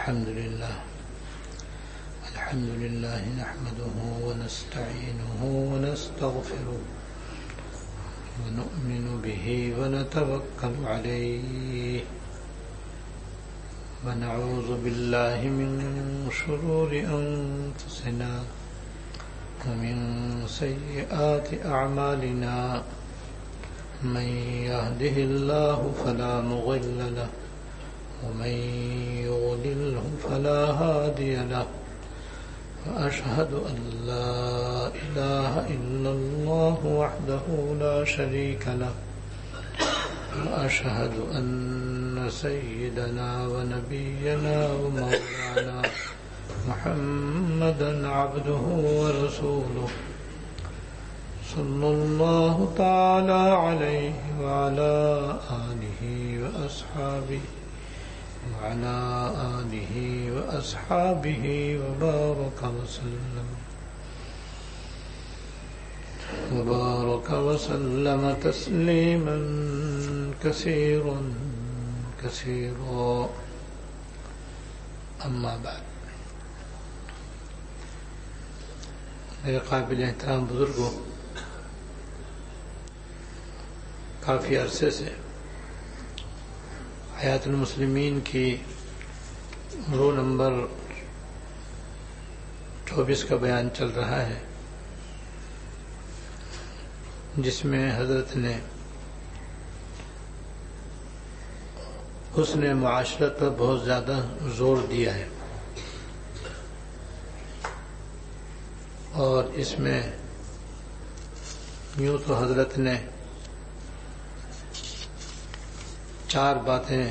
الحمد لله نحمده ونستعينه ونستغفره ونؤمن به ونتوكل عليه ونعوذ بالله من شرور أنفسنا ومن سيئات أعمالنا من يهده الله فلا مضل له ومن يضلله فلا هادي له وأشهد أن لا إله إلا الله وحده لا شريك له وأشهد أن سيدنا ونبينا ومولانا محمدا عبده ورسوله صلى الله تعالى عليه وعلى آله وأصحابه وبارك وسلم تسليما كثيرا أما بعد. میرے قابل احترام بزرگوں، کافی عرصے سے حیات المسلمین کی رو نمبر 24 کا بیان چل رہا ہے، جس میں حضرت نے حسن معاشرت پر بہت زیادہ زور دیا ہے، اور اس میں یوں تو حضرت نے 4 باتیں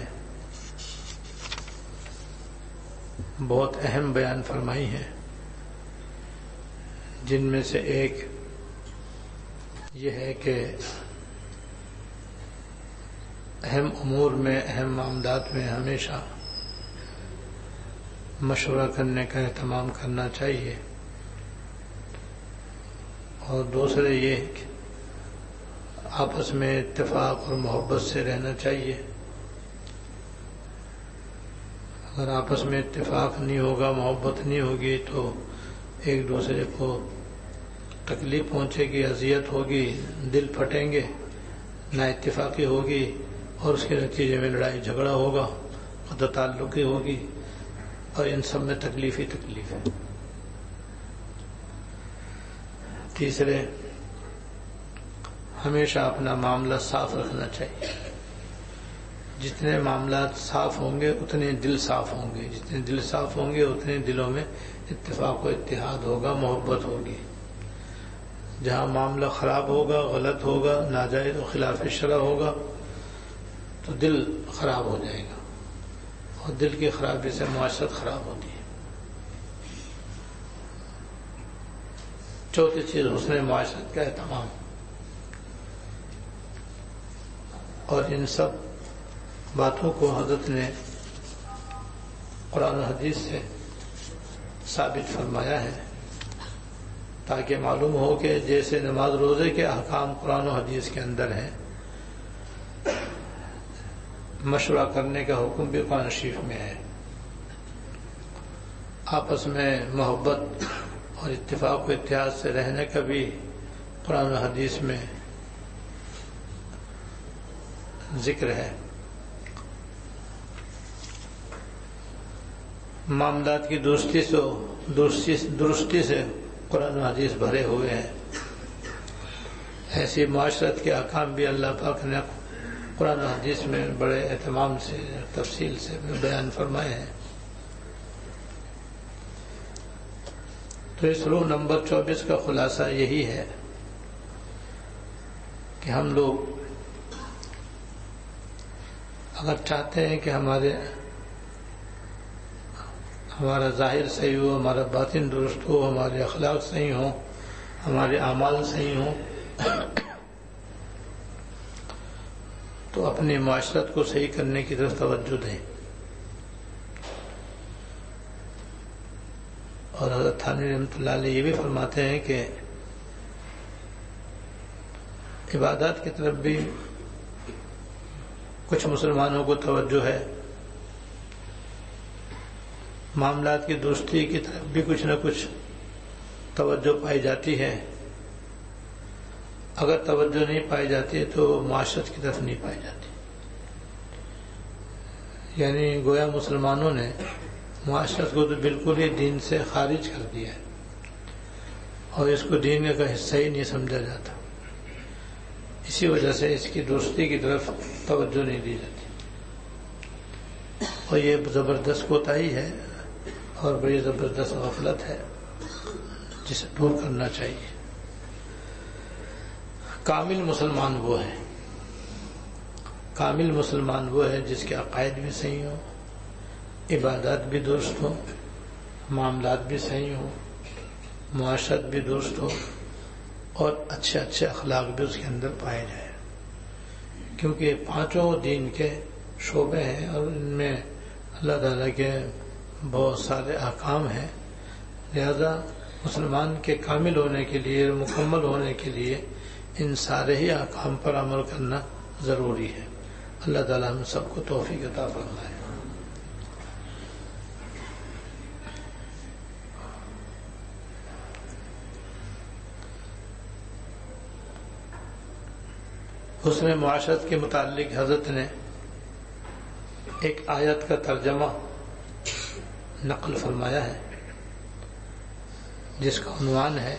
بہت اہم بیان فرمائی ہیں، جن میں سے ایک یہ ہے کہ اہم امور میں، اہم معاملات میں ہمیشہ مشورہ کرنے کا اہتمام کرنا چاہیے، اور دوسرے یہ کہ آپس میں اتفاق اور محبت سے رہنا چاہیے۔ اگر آپس میں اتفاق نہیں ہوگا، محبت نہیں ہوگی، تو ایک دوسرے کو تکلیف پہنچے گی، اذیت ہوگی، دل پھٹیں گے، نا اتفاقی ہوگی، اور اس کے نتیجے میں لڑائی جھگڑا ہوگا، قطع تعلقی ہوگی، اور ان سب میں تکلیف ہی تکلیف ہے۔ تیسرے، ہمیشہ اپنا معاملہ صاف رکھنا چاہیے۔ جتنے معاملات صاف ہوں گے اتنے دل صاف ہوں گے، جتنے دل صاف ہوں گے اتنے دلوں میں اتفاق و اتحاد ہوگا، محبت ہوگی۔ جہاں معاملہ خراب ہوگا، غلط ہوگا، ناجائز و خلاف شرع ہوگا، تو دل خراب ہو جائے گا، اور دل کی خرابی سے معاشرت خراب ہوتی ہے۔ چوتھی چیز، حسن معاشرت کا اہتمام، اور ان سب باتوں کو حضرت نے قرآن و حدیث سے ثابت فرمایا ہے، تاکہ معلوم ہو کہ جیسے نماز روزے کے احکام قرآن و حدیث کے اندر ہیں، مشورہ کرنے کا حکم بھی قرآن شریف میں ہے، آپس میں محبت اور اتفاق و اتحاد سے رہنے کا بھی قرآن و حدیث میں ذکر ہے۔ معاملات کی درستی سے قرآن و حدیث بھرے ہوئے ہیں۔ ایسی معاشرت کے احکام بھی اللہ پاک نے قرآن و حدیث میں بڑے اہتمام سے، تفصیل سے بیان فرمائے ہیں۔ تو اس رو نمبر 24 کا خلاصہ یہی ہے کہ ہم لوگ اگر چاہتے ہیں کہ ہمارا ظاہر صحیح ہو، ہمارا باطن درست ہو، ہمارے اخلاق صحیح ہوں، ہمارے اعمال صحیح ہوں، تو اپنی معاشرت کو صحیح کرنے کی طرف توجہ دیں۔ اور حضرت تھانوی رحمۃ اللہ علیہ یہ بھی فرماتے ہیں کہ عبادات کی طرف بھی کچھ مسلمانوں کو توجہ ہے، معاملات کی درستی کی طرف بھی کچھ نہ کچھ توجہ پائی جاتی ہے. اگر توجہ نہیں پائی جاتی تو معاشرت کی طرف نہیں پائی جاتی. یعنی گویا مسلمانوں نے معاشرت کو تو بالکل ہی دین سے خارج کر دیا ہے اور اس کو دین کا حصہ ہی نہیں سمجھا جاتا. اسی وجہ سے اس کی درستی کی طرف توجہ نہیں دی جاتی اور یہ زبردست کوتاہی ہے اور بڑی زبردست غفلت ہے جسے دور کرنا چاہیے. کامل مسلمان وہ ہے، کامل مسلمان وہ ہے جس کے عقائد بھی صحیح ہوں، عبادات بھی درست ہوں، معاملات بھی صحیح ہوں، معاشرت بھی درست ہو اور اچھے اچھے اخلاق بھی اس کے اندر پائے جائیں. کیونکہ پانچوں دین کے شعبے ہیں اور ان میں اللہ تعالیٰ کے بہت سارے احکام ہیں. لہذا مسلمان کے کامل ہونے کے لیے، مکمل ہونے کے لیے ان سارے ہی احکام پر عمل کرنا ضروری ہے. اللہ تعالیٰ ہم سب کو توفیق عطا فرمائے. حسن معاشرت کے متعلق حضرت نے ایک آیت کا ترجمہ نقل فرمایا ہے جس کا عنوان ہے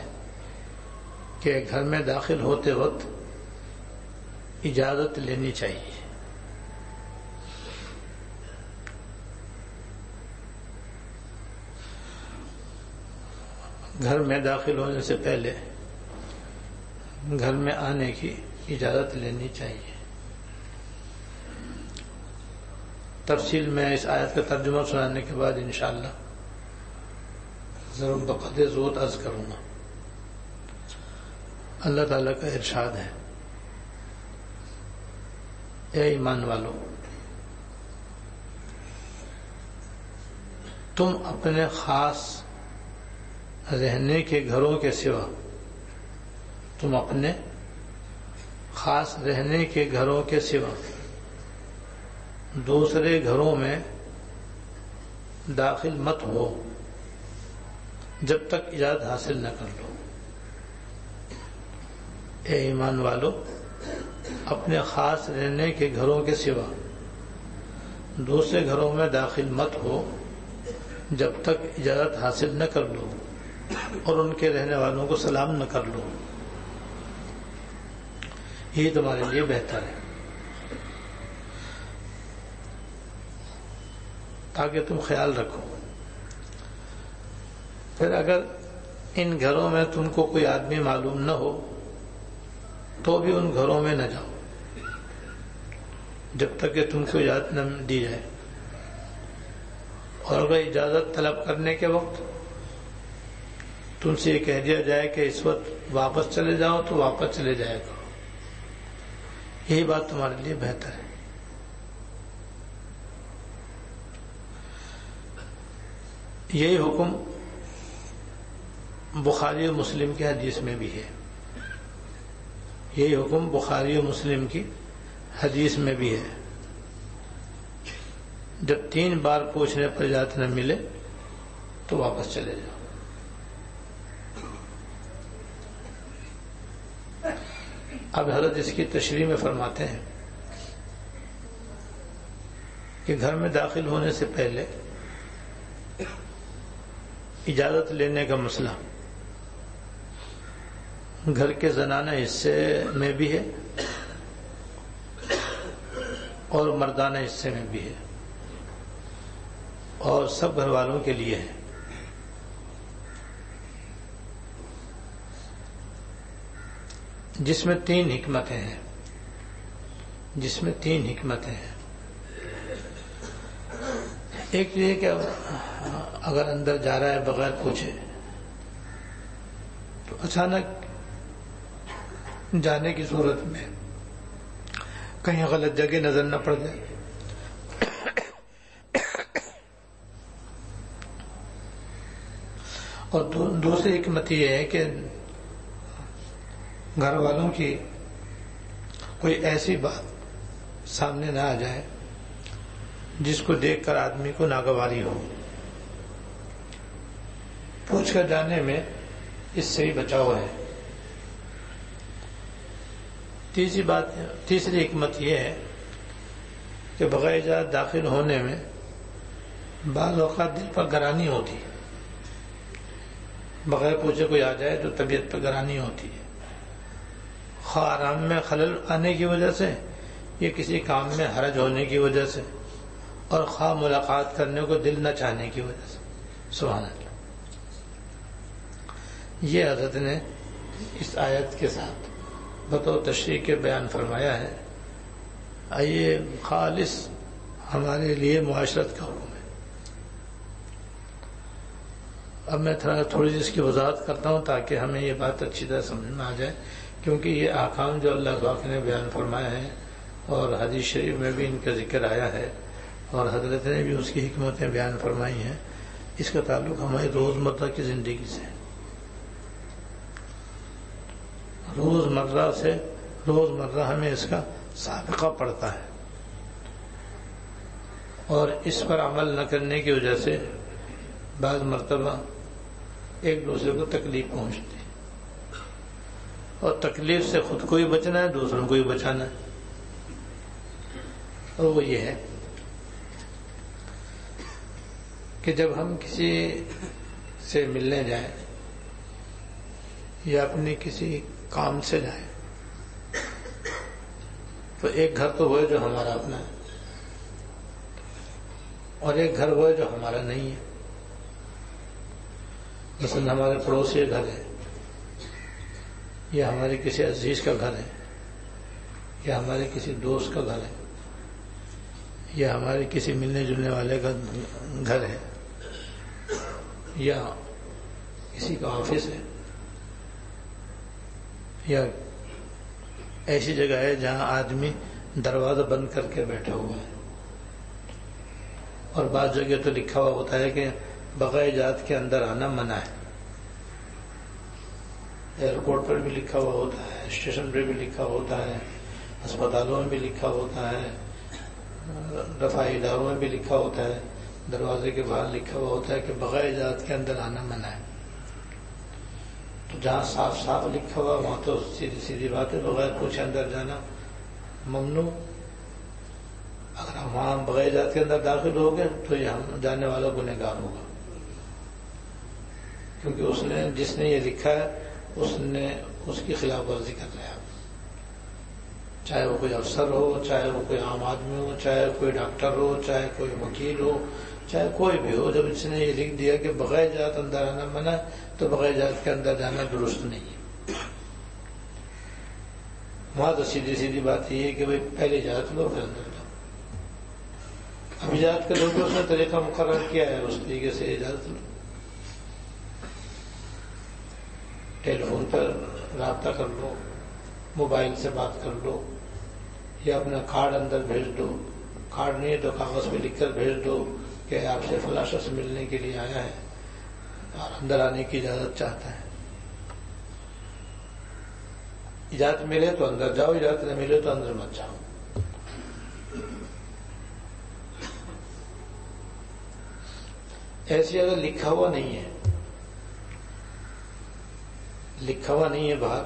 کہ گھر میں داخل ہوتے وقت اجازت لینی چاہیے. گھر میں داخل ہونے سے پہلے گھر میں آنے کی اجازت لینی چاہیے. تفصیل میں اس آیت کا ترجمہ سنانے کے بعد انشاءاللہ ضرور بقدر ضرورت عرض کروں گا. اللہ تعالیٰ کا ارشاد ہے، اے ایمان والو، تم اپنے خاص رہنے کے گھروں کے سوا، تم اپنے خاص رہنے کے گھروں کے سوا دوسرے گھروں میں داخل مت ہو جب تک اجازت حاصل نہ کر لو. اے ایمان والو، اپنے خاص رہنے کے گھروں کے سوا دوسرے گھروں میں داخل مت ہو جب تک اجازت حاصل نہ کر لو اور ان کے رہنے والوں کو سلام نہ کر لو. یہ تمہارے لیے بہتر ہے تاکہ تم خیال رکھو. پھر اگر ان گھروں میں تم کو کوئی آدمی معلوم نہ ہو تو بھی ان گھروں میں نہ جاؤ جب تک کہ تم کو اجازت نہ دی جائے. اور اگر اجازت طلب کرنے کے وقت تم سے یہ کہہ دیا جائے کہ اس وقت واپس چلے جاؤ تو واپس چلے جائے گا. یہی بات تمہارے لیے بہتر ہے. یہی حکم بخاری و مسلم کی حدیث میں بھی ہے. یہی حکم بخاری و مسلم کی حدیث میں بھی ہے. جب 3 بار پوچھنے پر اجازت نہ ملے تو واپس چلے جاؤ. اب حضرت اس کی تشریح میں فرماتے ہیں کہ گھر میں داخل ہونے سے پہلے اجازت لینے کا مسئلہ گھر کے زنانہ حصے میں بھی ہے اور مردانہ حصے میں بھی ہے اور سب گھر والوں کے لیے ہے. جس میں 3 حکمتیں ہیں. جس میں 3 حکمتیں ہیں. ایک یہ کہ اگر اندر جا رہا ہے بغیر پوچھے تو اچانک جانے کی صورت میں کہیں غلط جگہ نظر نہ پڑ جائے. اور دوسری حکمت یہ ہے کہ گھر والوں کی کوئی ایسی بات سامنے نہ آ جائے جس کو دیکھ کر آدمی کو ناگواری ہو. پوچھ کر جانے میں اس سے ہی بچاؤ ہے۔ تیسری حکمت یہ ہے کہ بغیر اجازت داخل ہونے میں بعض اوقات دل پر گرانی ہوتی ہے، بغیر پوچھے کوئی آ جائے تو طبیعت پر گرانی ہوتی ہے، خواہ آرام میں خلل آنے کی وجہ سے یا کسی کام میں حرج ہونے کی وجہ سے، اور خواہ ملاقات کرنے کو دل نہ چاہنے کی وجہ سے۔ سبحان اللہ۔ یہ حضرت نے اس آیت کے ساتھ بطور تشریح کے بیان فرمایا ہے۔ آئیے خالص ہمارے لیے معاشرت کا حکم ہے۔ اب میں تھوڑی سی اس کی وضاحت کرتا ہوں تاکہ ہمیں یہ بات اچھی طرح سمجھ میں آ جائے، کیونکہ یہ احکام جو اللہ پاک نے بیان فرمایا ہے اور حدیث شریف میں بھی ان کا ذکر آیا ہے اور حضرت نے بھی اس کی حکمتیں بیان فرمائی ہیں، اس کا تعلق ہماری روزمرہ کی زندگی سے، روزمرہ ہمیں اس کا سابقہ پڑتا ہے، اور اس پر عمل نہ کرنے کی وجہ سے بعض مرتبہ ایک دوسرے کو تکلیف پہنچتی ہے، اور تکلیف سے خود کو ہی بچنا ہے، دوسروں کو ہی بچانا ہے، اور وہ یہ ہے کہ جب ہم کسی سے ملنے جائیں یا اپنے کسی کام سے جائیں تو ایک گھر تو وہ ہے جو ہمارا اپنا ہے، اور ایک گھر وہ ہے جو ہمارا نہیں ہے۔ مثلا ہمارے پڑوسی گھر ہے، یا ہمارے کسی عزیز کا گھر ہے، یا ہمارے کسی دوست کا گھر ہے، یا ہمارے کسی ملنے جلنے والے کا گھر ہے، یا کسی کا آفس ہے، یا ایسی جگہ ہے جہاں آدمی دروازہ بند کر کے بیٹھا ہوا ہے، اور بعض جگہ تو لکھا ہوا ہوتا ہے کہ بغیر اجازت کے اندر آنا منع ہے۔ ایئرپورٹ پر بھی لکھا ہوا ہوتا ہے، اسٹیشن پر بھی لکھا ہوتا ہے، اسپتالوں میں بھی لکھا ہوتا ہے، رفاہی اداروں میں بھی لکھا ہوتا ہے، دروازے کے باہر لکھا ہوا ہوتا ہے کہ بغیر اجازت کے اندر آنا منع ہے۔ تو جہاں صاف صاف لکھا ہوا وہاں تو سیدھی سیدھی بات ہے، بغیر پوچھے اندر جانا ممنوع۔ اگر ہم وہاں بغیر اجازت کے اندر داخل ہو گئے تو یہ ہم جانے والا گنہگار ہوگا، کیونکہ جس نے یہ لکھا ہے اس کی خلاف ورزی کر رہا ہے، چاہے وہ کوئی افسر ہو، چاہے وہ کوئی عام آدمی ہو، چاہے کوئی ڈاکٹر ہو، چاہے کوئی وکیل ہو، چاہے کوئی بھی ہو، جب اس نے یہ لکھ دیا کہ بغیر اجازت اندر آنا منع ہے تو بغیر اجازت کے اندر جانا درست نہیں ہے۔ وہاں تو سیدھی سیدھی بات یہ ہے کہ بھائی پہلے اجازت لو پھر اندر جاؤ۔ اب اجازت کے لوگ اس نے طریقہ مقرر کیا ہے، اس طریقے سے اجازت لو، ٹیلی فون پر رابطہ کر لو، موبائل سے بات کر لو، یا اپنا کارڈ اندر بھیج دو، کارڈ نہیں ہے تو کاغذ پہ لکھ کر بھیج دو کہ آپ سے فلاں شخص ملنے کے لیے آیا ہے اور اندر آنے کی اجازت چاہتا ہے۔ اجازت ملے تو اندر جاؤ، اجازت نہ ملے تو اندر مت جاؤ۔ ایسی اگر لکھا ہوا نہیں ہے باہر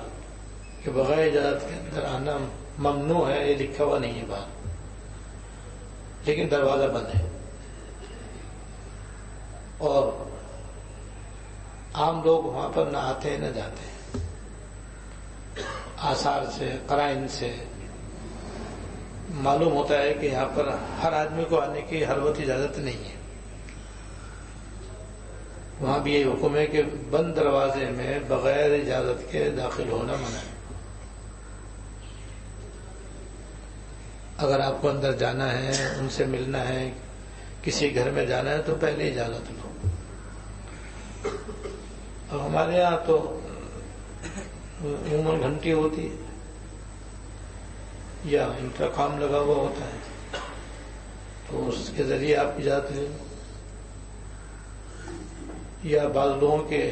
کہ بغیر اجازت کے اندر آنا ممنوع ہے، یہ لکھا ہوا نہیں ہے باہر، لیکن دروازہ بند ہے، اور عام لوگ وہاں پر نہ آتے ہیں نہ جاتے ہیں، آثار سے قرائن سے معلوم ہوتا ہے کہ یہاں پر ہر آدمی کو آنے کی ہر وقت اجازت نہیں ہے۔ وہاں بھی یہ حکم ہے کہ بند دروازے میں بغیر اجازت کے داخل ہونا منع ہے۔ اگر آپ کو اندر جانا ہے، ان سے ملنا ہے، کسی گھر میں جانا ہے تو پہلے اجازت لو۔ اب ہمارے یہاں تو عموماً گھنٹی ہوتی ہے یا انٹرکام لگا ہوا ہوتا ہے، تو اس کے ذریعے آپ اجازت لیں، یا بعض لوگوں کے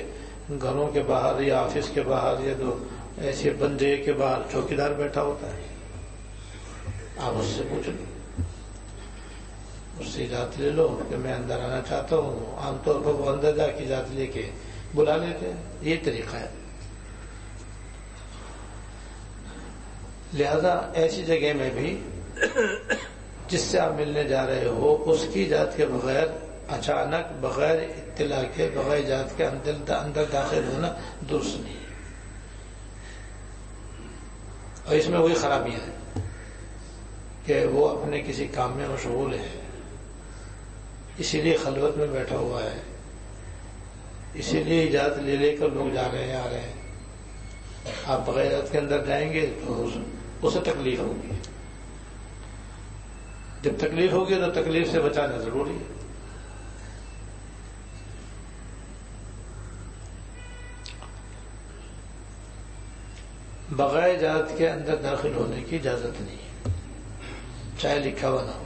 گھروں کے باہر یا آفس کے باہر یا تو ایسے بند جگہ کے باہر چوکیدار بیٹھا ہوتا ہے، آپ اس سے پوچھ لو، اس سے اجازت لے لو کہ میں اندر آنا چاہتا ہوں۔ عام طور پر وہ اندر جا کے اجازت لے کے بلا لیتے ہیں، یہ طریقہ ہے۔ لہذا ایسی جگہ میں بھی جس سے آپ ملنے جا رہے ہو اس کی ذات کے بغیر اچانک بغیر اطلاع کے بغیر اجازت کے اندر داخل ہونا درست نہیں ہے، اور اس میں وہی خرابیاں ہیں کہ وہ اپنے کسی کام میں مشغول ہے، اسی لیے خلوت میں بیٹھا ہوا ہے، اسی لیے اجازت لے لے کر لوگ جا رہے ہیں آ رہے ہیں۔ آپ بغیر اجازت کے اندر جائیں گے تو اسے تکلیف ہوگی، جب تکلیف ہوگی تو تکلیف سے بچانا ضروری ہے۔ بغیر اجازت کے اندر داخل ہونے کی اجازت نہیں ہے، چاہے لکھا ہوا نہ ہو۔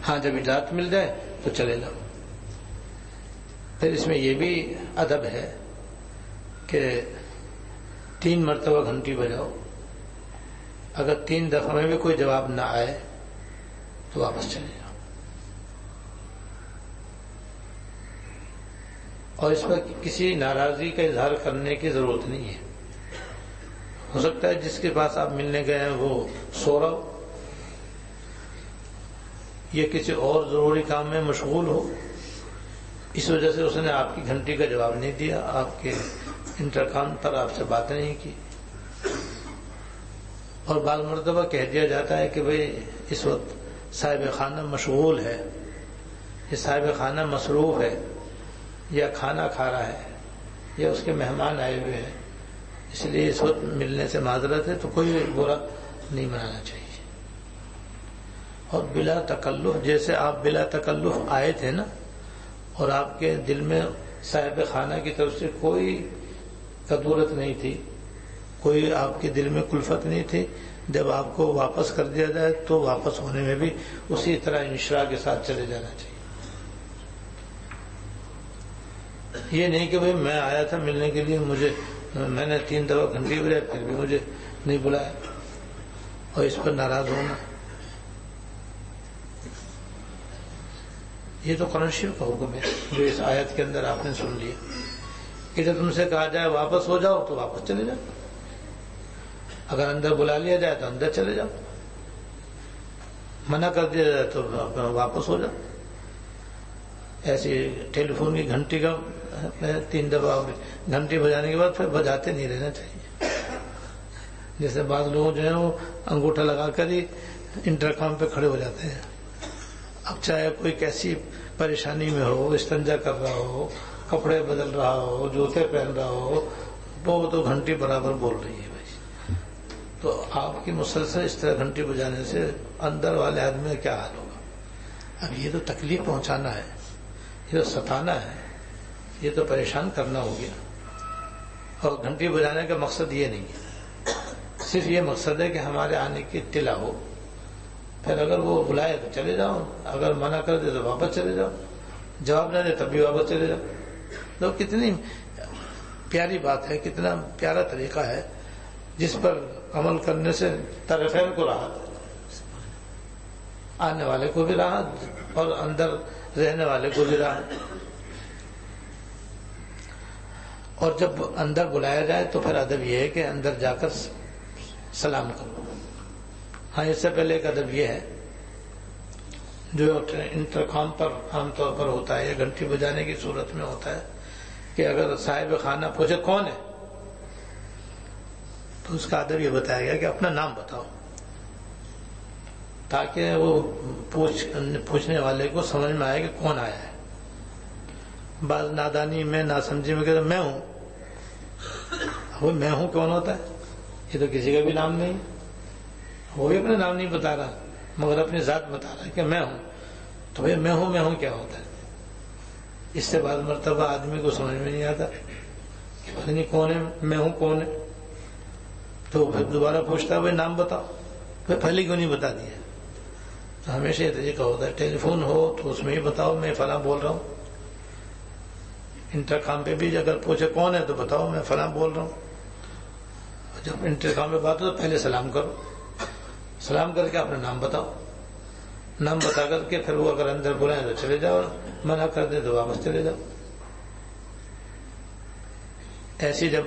ہاں جب اجازت مل جائے تو چلے جاؤ۔ پھر اس میں یہ بھی ادب ہے کہ 3 مرتبہ گھنٹی بجاؤ، اگر 3 دفعہ میں بھی کوئی جواب نہ آئے تو واپس چلے جاؤ، اور اس پر کسی ناراضی کا اظہار کرنے کی ضرورت نہیں ہے۔ ہو سکتا ہے جس کے پاس آپ ملنے گئے ہیں وہ سو رہا ہو یا کسی اور ضروری کام میں مشغول ہو، اس وجہ سے اس نے آپ کی گھنٹی کا جواب نہیں دیا، آپ کے انٹرکام پر آپ سے بات نہیں کی۔ اور بعض مرتبہ کہہ دیا جاتا ہے کہ بھئی اس وقت صاحب خانہ مشغول ہے، یہ صاحب خانہ مصروف ہے، یا کھانا کھا رہا ہے، یا اس کے مہمان آئے ہوئے ہیں، اس لیے اس وقت ملنے سے معذرت ہے، تو کوئی برا نہیں منانا چاہیے۔ اور بلا تکلف، جیسے آپ بلا تکلف آئے تھے نا، اور آپ کے دل میں صاحب خانہ کی طرف سے کوئی کدورت نہیں تھی، کوئی آپ کے دل میں کلفت نہیں تھی، جب آپ کو واپس کر دیا جائے تو واپس ہونے میں بھی اسی طرح انشراح کے ساتھ چلے جانا چاہیے۔ یہ نہیں کہ بھئی میں آیا تھا ملنے کے لیے، میں نے 3 دفعہ گھنٹی بجائی پھر بھی مجھے نہیں بلایا، اور اس پر ناراض ہونا۔ یہ تو قرآن شریف کا حکم ہے جو اس آیت کے اندر آپ نے سن لیا کہ جب تم سے کہا جائے واپس ہو جاؤ تو واپس چلے جاؤ، اگر اندر بلا لیا جائے تو اندر چلے جاؤ، منع کر دیا جائے تو واپس ہو جاؤ۔ ایسی ٹیلی فون کی گھنٹی کا 3 دفعہ گھنٹی بجانے کے بعد پھر بجاتے نہیں رہنا چاہیے۔ جیسے بعض لوگ جو ہیں وہ انگوٹھا لگا کر ہی انٹرکام پہ کھڑے ہو جاتے ہیں۔ اب چاہے کوئی کیسی پریشانی میں ہو، استنجا کر رہا ہو، کپڑے بدل رہا ہو، جوتے پہن رہا ہو، وہ تو گھنٹی برابر بول رہی ہے بھائی۔ تو آپ کی مسلسل اس طرح گھنٹی بجانے سے اندر والے آدمی کا کیا حال ہوگا؟ اب یہ تو تکلیف پہنچانا ہے، یہ تو ستانا ہے، یہ تو پریشان کرنا ہو گیا۔ اور گھنٹی بجانے کا مقصد یہ نہیں ہے، صرف یہ مقصد ہے کہ ہمارے آنے کی اطلاع ہو۔ پھر اگر وہ بلائے تو چلے جاؤ، اگر منع کر دے تو واپس چلے جاؤ، جواب نہ دے تب بھی واپس چلے جاؤ۔ تو کتنی پیاری بات ہے، کتنا پیارا طریقہ ہے جس پر عمل کرنے سے طرفین کو راحت ہے، آنے والے کو بھی راحت اور اندر رہنے والے کو بھی راحت۔ اور جب اندر بلایا جائے تو پھر ادب یہ ہے کہ اندر جا کر سلام کرو۔ ہاں اس سے پہلے ایک ادب یہ ہے جو انٹرکام پر عام طور پر ہوتا ہے یا گھنٹی بجانے کی صورت میں ہوتا ہے کہ اگر صاحب خانہ پوچھے کون ہے تو اس کا ادب یہ بتایا گیا کہ اپنا نام بتاؤ، تاکہ وہ پوچھنے والے کو سمجھ میں آئے کہ کون آیا ہے۔ بعض نادانی میں ناسمجھی میں کہتے میں ہوں، وہ میں ہوں کون ہوتا ہے؟ یہ تو کسی کا بھی نام نہیں، وہ بھی اپنا نام نہیں بتا رہا مگر اپنی ذات بتا رہا ہے کہ میں ہوں۔ تو بھائی میں ہوں کیا ہوتا ہے؟ اس سے بعض مرتبہ آدمی کو سمجھ میں نہیں آتا کہ پتہ نہیں کون ہے، میں ہوں کون ہے، تو پھر دوبارہ پوچھتا ہے بھائی نام بتاؤ، پھر پہلے کیوں نہیں بتا دیا؟ تو ہمیشہ یہ طریقہ ہوتا ہے، ٹیلی فون ہو تو اس میں ہی بتاؤ میں فلاں بول رہا ہوں، انٹرکام پہ بھی اگر پوچھے کون ہے تو بتاؤ میں فلاں بول رہا ہوں۔ جب انٹرکام پہ بات ہو تو پہلے سلام کرو، سلام کر کے اپنا نام بتاؤ، نام بتا کر کے پھر وہ اگر اندر بلائیں تو چلے جاؤ، منع کر دیں تو واپس چلے جاؤ۔ ایسی جب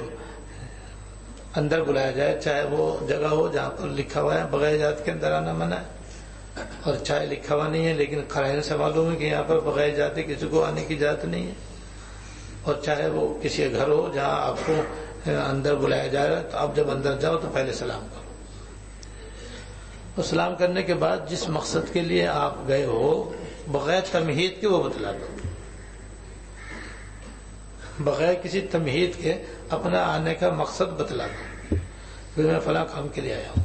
اندر بلایا جائے، چاہے وہ جگہ ہو جہاں پر لکھا ہوا ہے بغیر اجازت کے اندر آنا منع ہے، اور چاہے لکھا ہوا نہیں ہے لیکن قرائن سے معلوم ہے کہ یہاں پر بغیر اجازت کسی کو آنے کی اجازت نہیں ہے، اور چاہے وہ کسی گھر ہو جہاں آپ کو اندر بلایا جا رہا ہے، تو آپ جب اندر جاؤ تو پہلے سلام کرو، اور سلام کرنے کے بعد جس مقصد کے لیے آپ گئے ہو بغیر تمہید کے وہ بتلا دو، بغیر کسی تمہید کے اپنا آنے کا مقصد بتلا دو کہ میں فلاں کام کے لیے آیا ہوں۔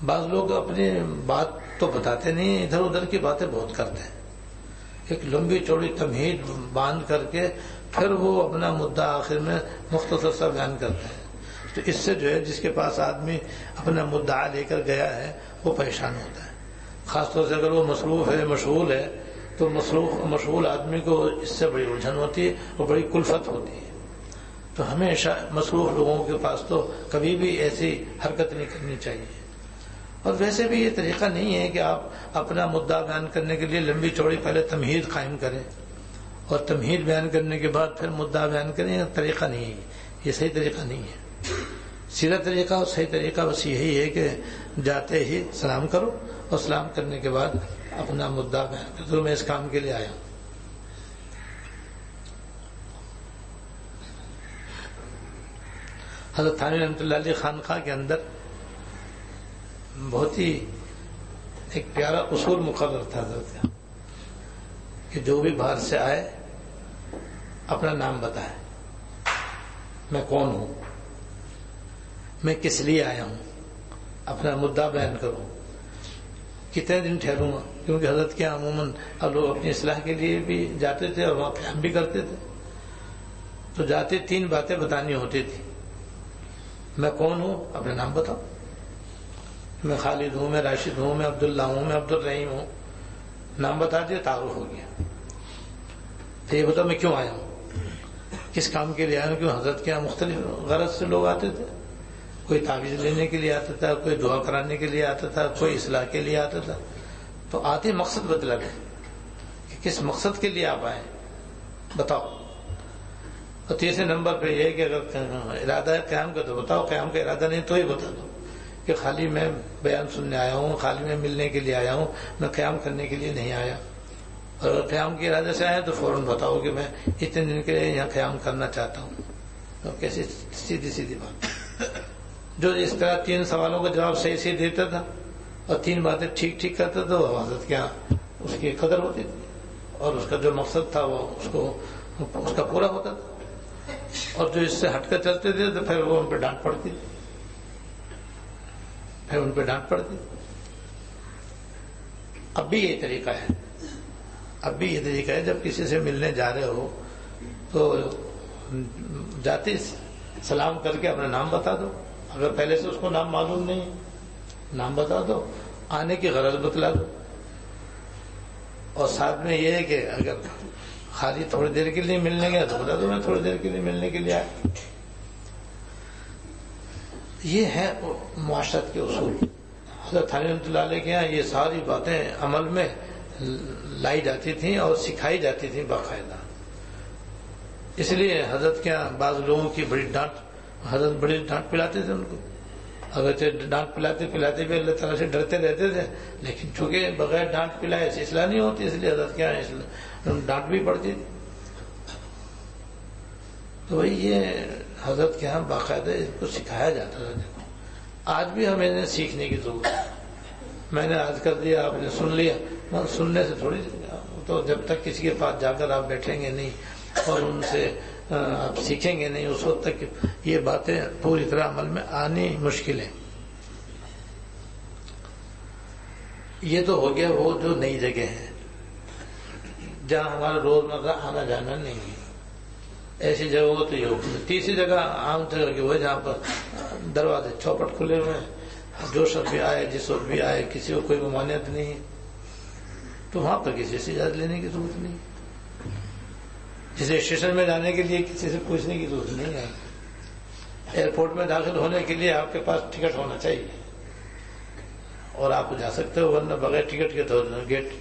بعض لوگ اپنی بات تو بتاتے نہیں، ادھر ادھر کی باتیں بہت کرتے ہیں، ایک لمبی چوڑی تمہید باندھ کر کے پھر وہ اپنا مدعا آخر میں مختصر سا بیان کرتے ہیں، تو اس سے جو ہے جس کے پاس آدمی اپنا مدعا لے کر گیا ہے وہ پریشان ہوتا ہے، خاص طور سے اگر وہ مصروف ہے مشغول ہے تو مشغول آدمی کو اس سے بڑی الجھن ہوتی ہے اور بڑی کلفت ہوتی ہے، تو ہمیشہ مصروف لوگوں کے پاس تو کبھی بھی ایسی حرکت نہیں کرنی چاہیے، اور ویسے بھی یہ طریقہ نہیں ہے کہ آپ اپنا مدعا بیان کرنے کے لیے لمبی چوڑی پہلے تمہید قائم کریں اور تمہید بیان کرنے کے بعد پھر مدعا بیان کریں، یہ طریقہ نہیں ہے، یہ صحیح طریقہ نہیں ہے۔ سیدھا طریقہ اور صحیح طریقہ بس یہی ہے کہ جاتے ہی سلام کرو اور سلام کرنے کے بعد اپنا مدعا بیان کرو، میں اس کام کے لیے آیا ہوں۔ حضرت تھانوی رحمۃ اللہ علیہ خانقاہ کے اندر بہت ہی ایک پیارا اصول مقرر تھا حضرت کا کہ جو بھی باہر سے آئے اپنا نام بتائے، میں کون ہوں، میں کس لیے آیا ہوں، اپنا مدعا بیان کروں، کتنے دن ٹھہروں گا، کیونکہ حضرت کے عموماً اب لوگ اپنی اصلاح کے لیے بھی جاتے تھے اور وہاں قیام بھی کرتے تھے، تو جاتے 3 باتیں بتانی ہوتی تھی، میں کون ہوں، اپنا نام بتاؤ، میں خالد ہوں، میں راشد ہوں، میں عبداللہ ہوں، میں عبد الرحیم ہوں، نام بتا دیا تعارف ہو گیا۔ تو یہ بتاؤ میں کیوں آیا ہوں، کس کام کے لیے آیا ہوں، کیوں حضرت کے یہاں مختلف غرض سے لوگ آتے تھے، کوئی تعویذ لینے کے لیے آتا تھا، کوئی دعا کرانے کے لیے آتا تھا، کوئی اصلاح کے لیے آتا تھا، تو آتے مقصد بتلا دیں کہ کس مقصد کے لیے آپ آئے بتاؤ۔ اور تیسرے نمبر پہ یہ کہ اگر ارادہ ہے قیام کا تو بتاؤ، قیام کا ارادہ نہیں تو ہی بتا دو کہ خالی میں بیان سننے آیا ہوں، خالی میں ملنے کے لیے آیا ہوں، میں قیام کرنے کے لیے نہیں آیا، اور اگر قیام کے ارادے سے آیا تو فوراً بتاؤ کہ میں اتنے دن کے لیے یہاں قیام کرنا چاہتا ہوں۔ تو کیسی سیدھی بات، جو اس طرح 3 سوالوں کا جواب صحیح دیتا تھا اور 3 باتیں ٹھیک کرتا تھا، وہ حضرت کے یہاں اس کی قدر ہوتی تھی اور اس کا جو مقصد تھا وہ اس کا پورا ہوتا تھا، اور جو اس سے ہٹ کر چلتے تھے تو پھر وہ ان پہ ڈانٹ پڑتی تھی، اب بھی یہ طریقہ ہے، جب کسی سے ملنے جا رہے ہو تو جاتے سلام کر کے اپنا نام بتا دو، اگر پہلے سے اس کو نام معلوم نہیں نام بتا دو، آنے کی غرض بتلا دو، اور ساتھ میں یہ ہے کہ اگر خالی تھوڑی دیر کے لیے ملنے گیا تو بتا دو میں تھوڑی دیر کے لیے ملنے کے لیے آیا۔ یہ ہے معاشرت کے اصول۔ حضرت تھانوی رحمۃ اللہ علیہ کے یہاں یہ ساری باتیں عمل میں لائی جاتی تھیں اور سکھائی جاتی تھیں باقاعدہ، اس لیے حضرت کے یہاں بعض لوگوں کی حضرت بڑی ڈانٹ پلاتے تھے ان کو، اگرچہ ڈانٹ پلاتے بھی اللہ تعالیٰ سے ڈرتے رہتے تھے، لیکن چونکہ بغیر ڈانٹ پلائے سے اصلاح نہیں ہوتی، اس لیے حضرت کے یہاں ڈانٹ بھی پڑتی تھی۔ تو وہی یہ حضرت کے یہاں باقاعدہ اس کو سکھایا جاتا تھا۔ دیکھو آج بھی ہمیں انہیں سیکھنے کی ضرورت ہے، میں نے آج کر دیا، آپ نے سن لیا، سننے سے تھوڑی، تو جب تک کسی کے پاس جا کر آپ بیٹھیں گے نہیں اور ان سے آپ سیکھیں گے نہیں، اس وقت تک یہ باتیں پوری طرح عمل میں آنی مشکل ہے۔ یہ تو ہو گیا وہ جو نئی جگہ ہے جہاں ہمارا روزمرہ آنا جانا نہیں ہے، ایسی جگہ ہو تو یہ ہوگی۔ تیسری جگہ عام جگہ کی وہ جہاں پر دروازے چوپٹ کھلے ہوئے ہیں، جو شخص بھی آئے جس وقت بھی آئے، کسی کو کوئی ممانعت نہیں ہے، تو وہاں پر کسی سے اجازت لینے کی ضرورت نہیں، جسے اسٹیشن میں جانے کے لیے کسی سے پوچھنے کی ضرورت نہیں ہے، ایئرپورٹ میں داخل ہونے کے لیے آپ کے پاس ٹکٹ ہونا چاہیے اور آپ جا سکتے ہو، ورنہ بغیر ٹکٹ کے تو گیٹ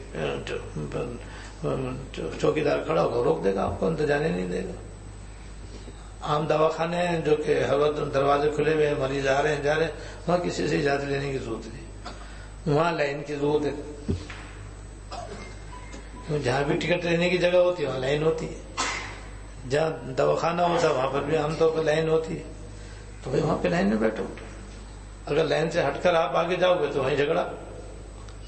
چوکیدار کھڑا ہوگا روک دے گا آپ کو، اندر جانے نہیں دے گا۔ عام دواخانے ہیں جو کہ ہر وقت دروازے کھلے ہوئے ہیں، مریض آ رہے ہیں جا رہے ہیں، وہاں کسی سے اجازت لینے کی ضرورت نہیں، وہاں لائن کی ضرورت ہے. جہاں بھی ٹکٹ لینے کی جگہ ہوتی ہے وہاں لائن ہوتی ہے، جہاں دواخانہ ہوتا ہے وہاں پر بھی عام طور پر لائن ہوتی ہے. تو بھائی وہاں پہ لائن میں بیٹھو. اگر لائن سے ہٹ کر آپ آگے جاؤ گے تو وہیں جھگڑا،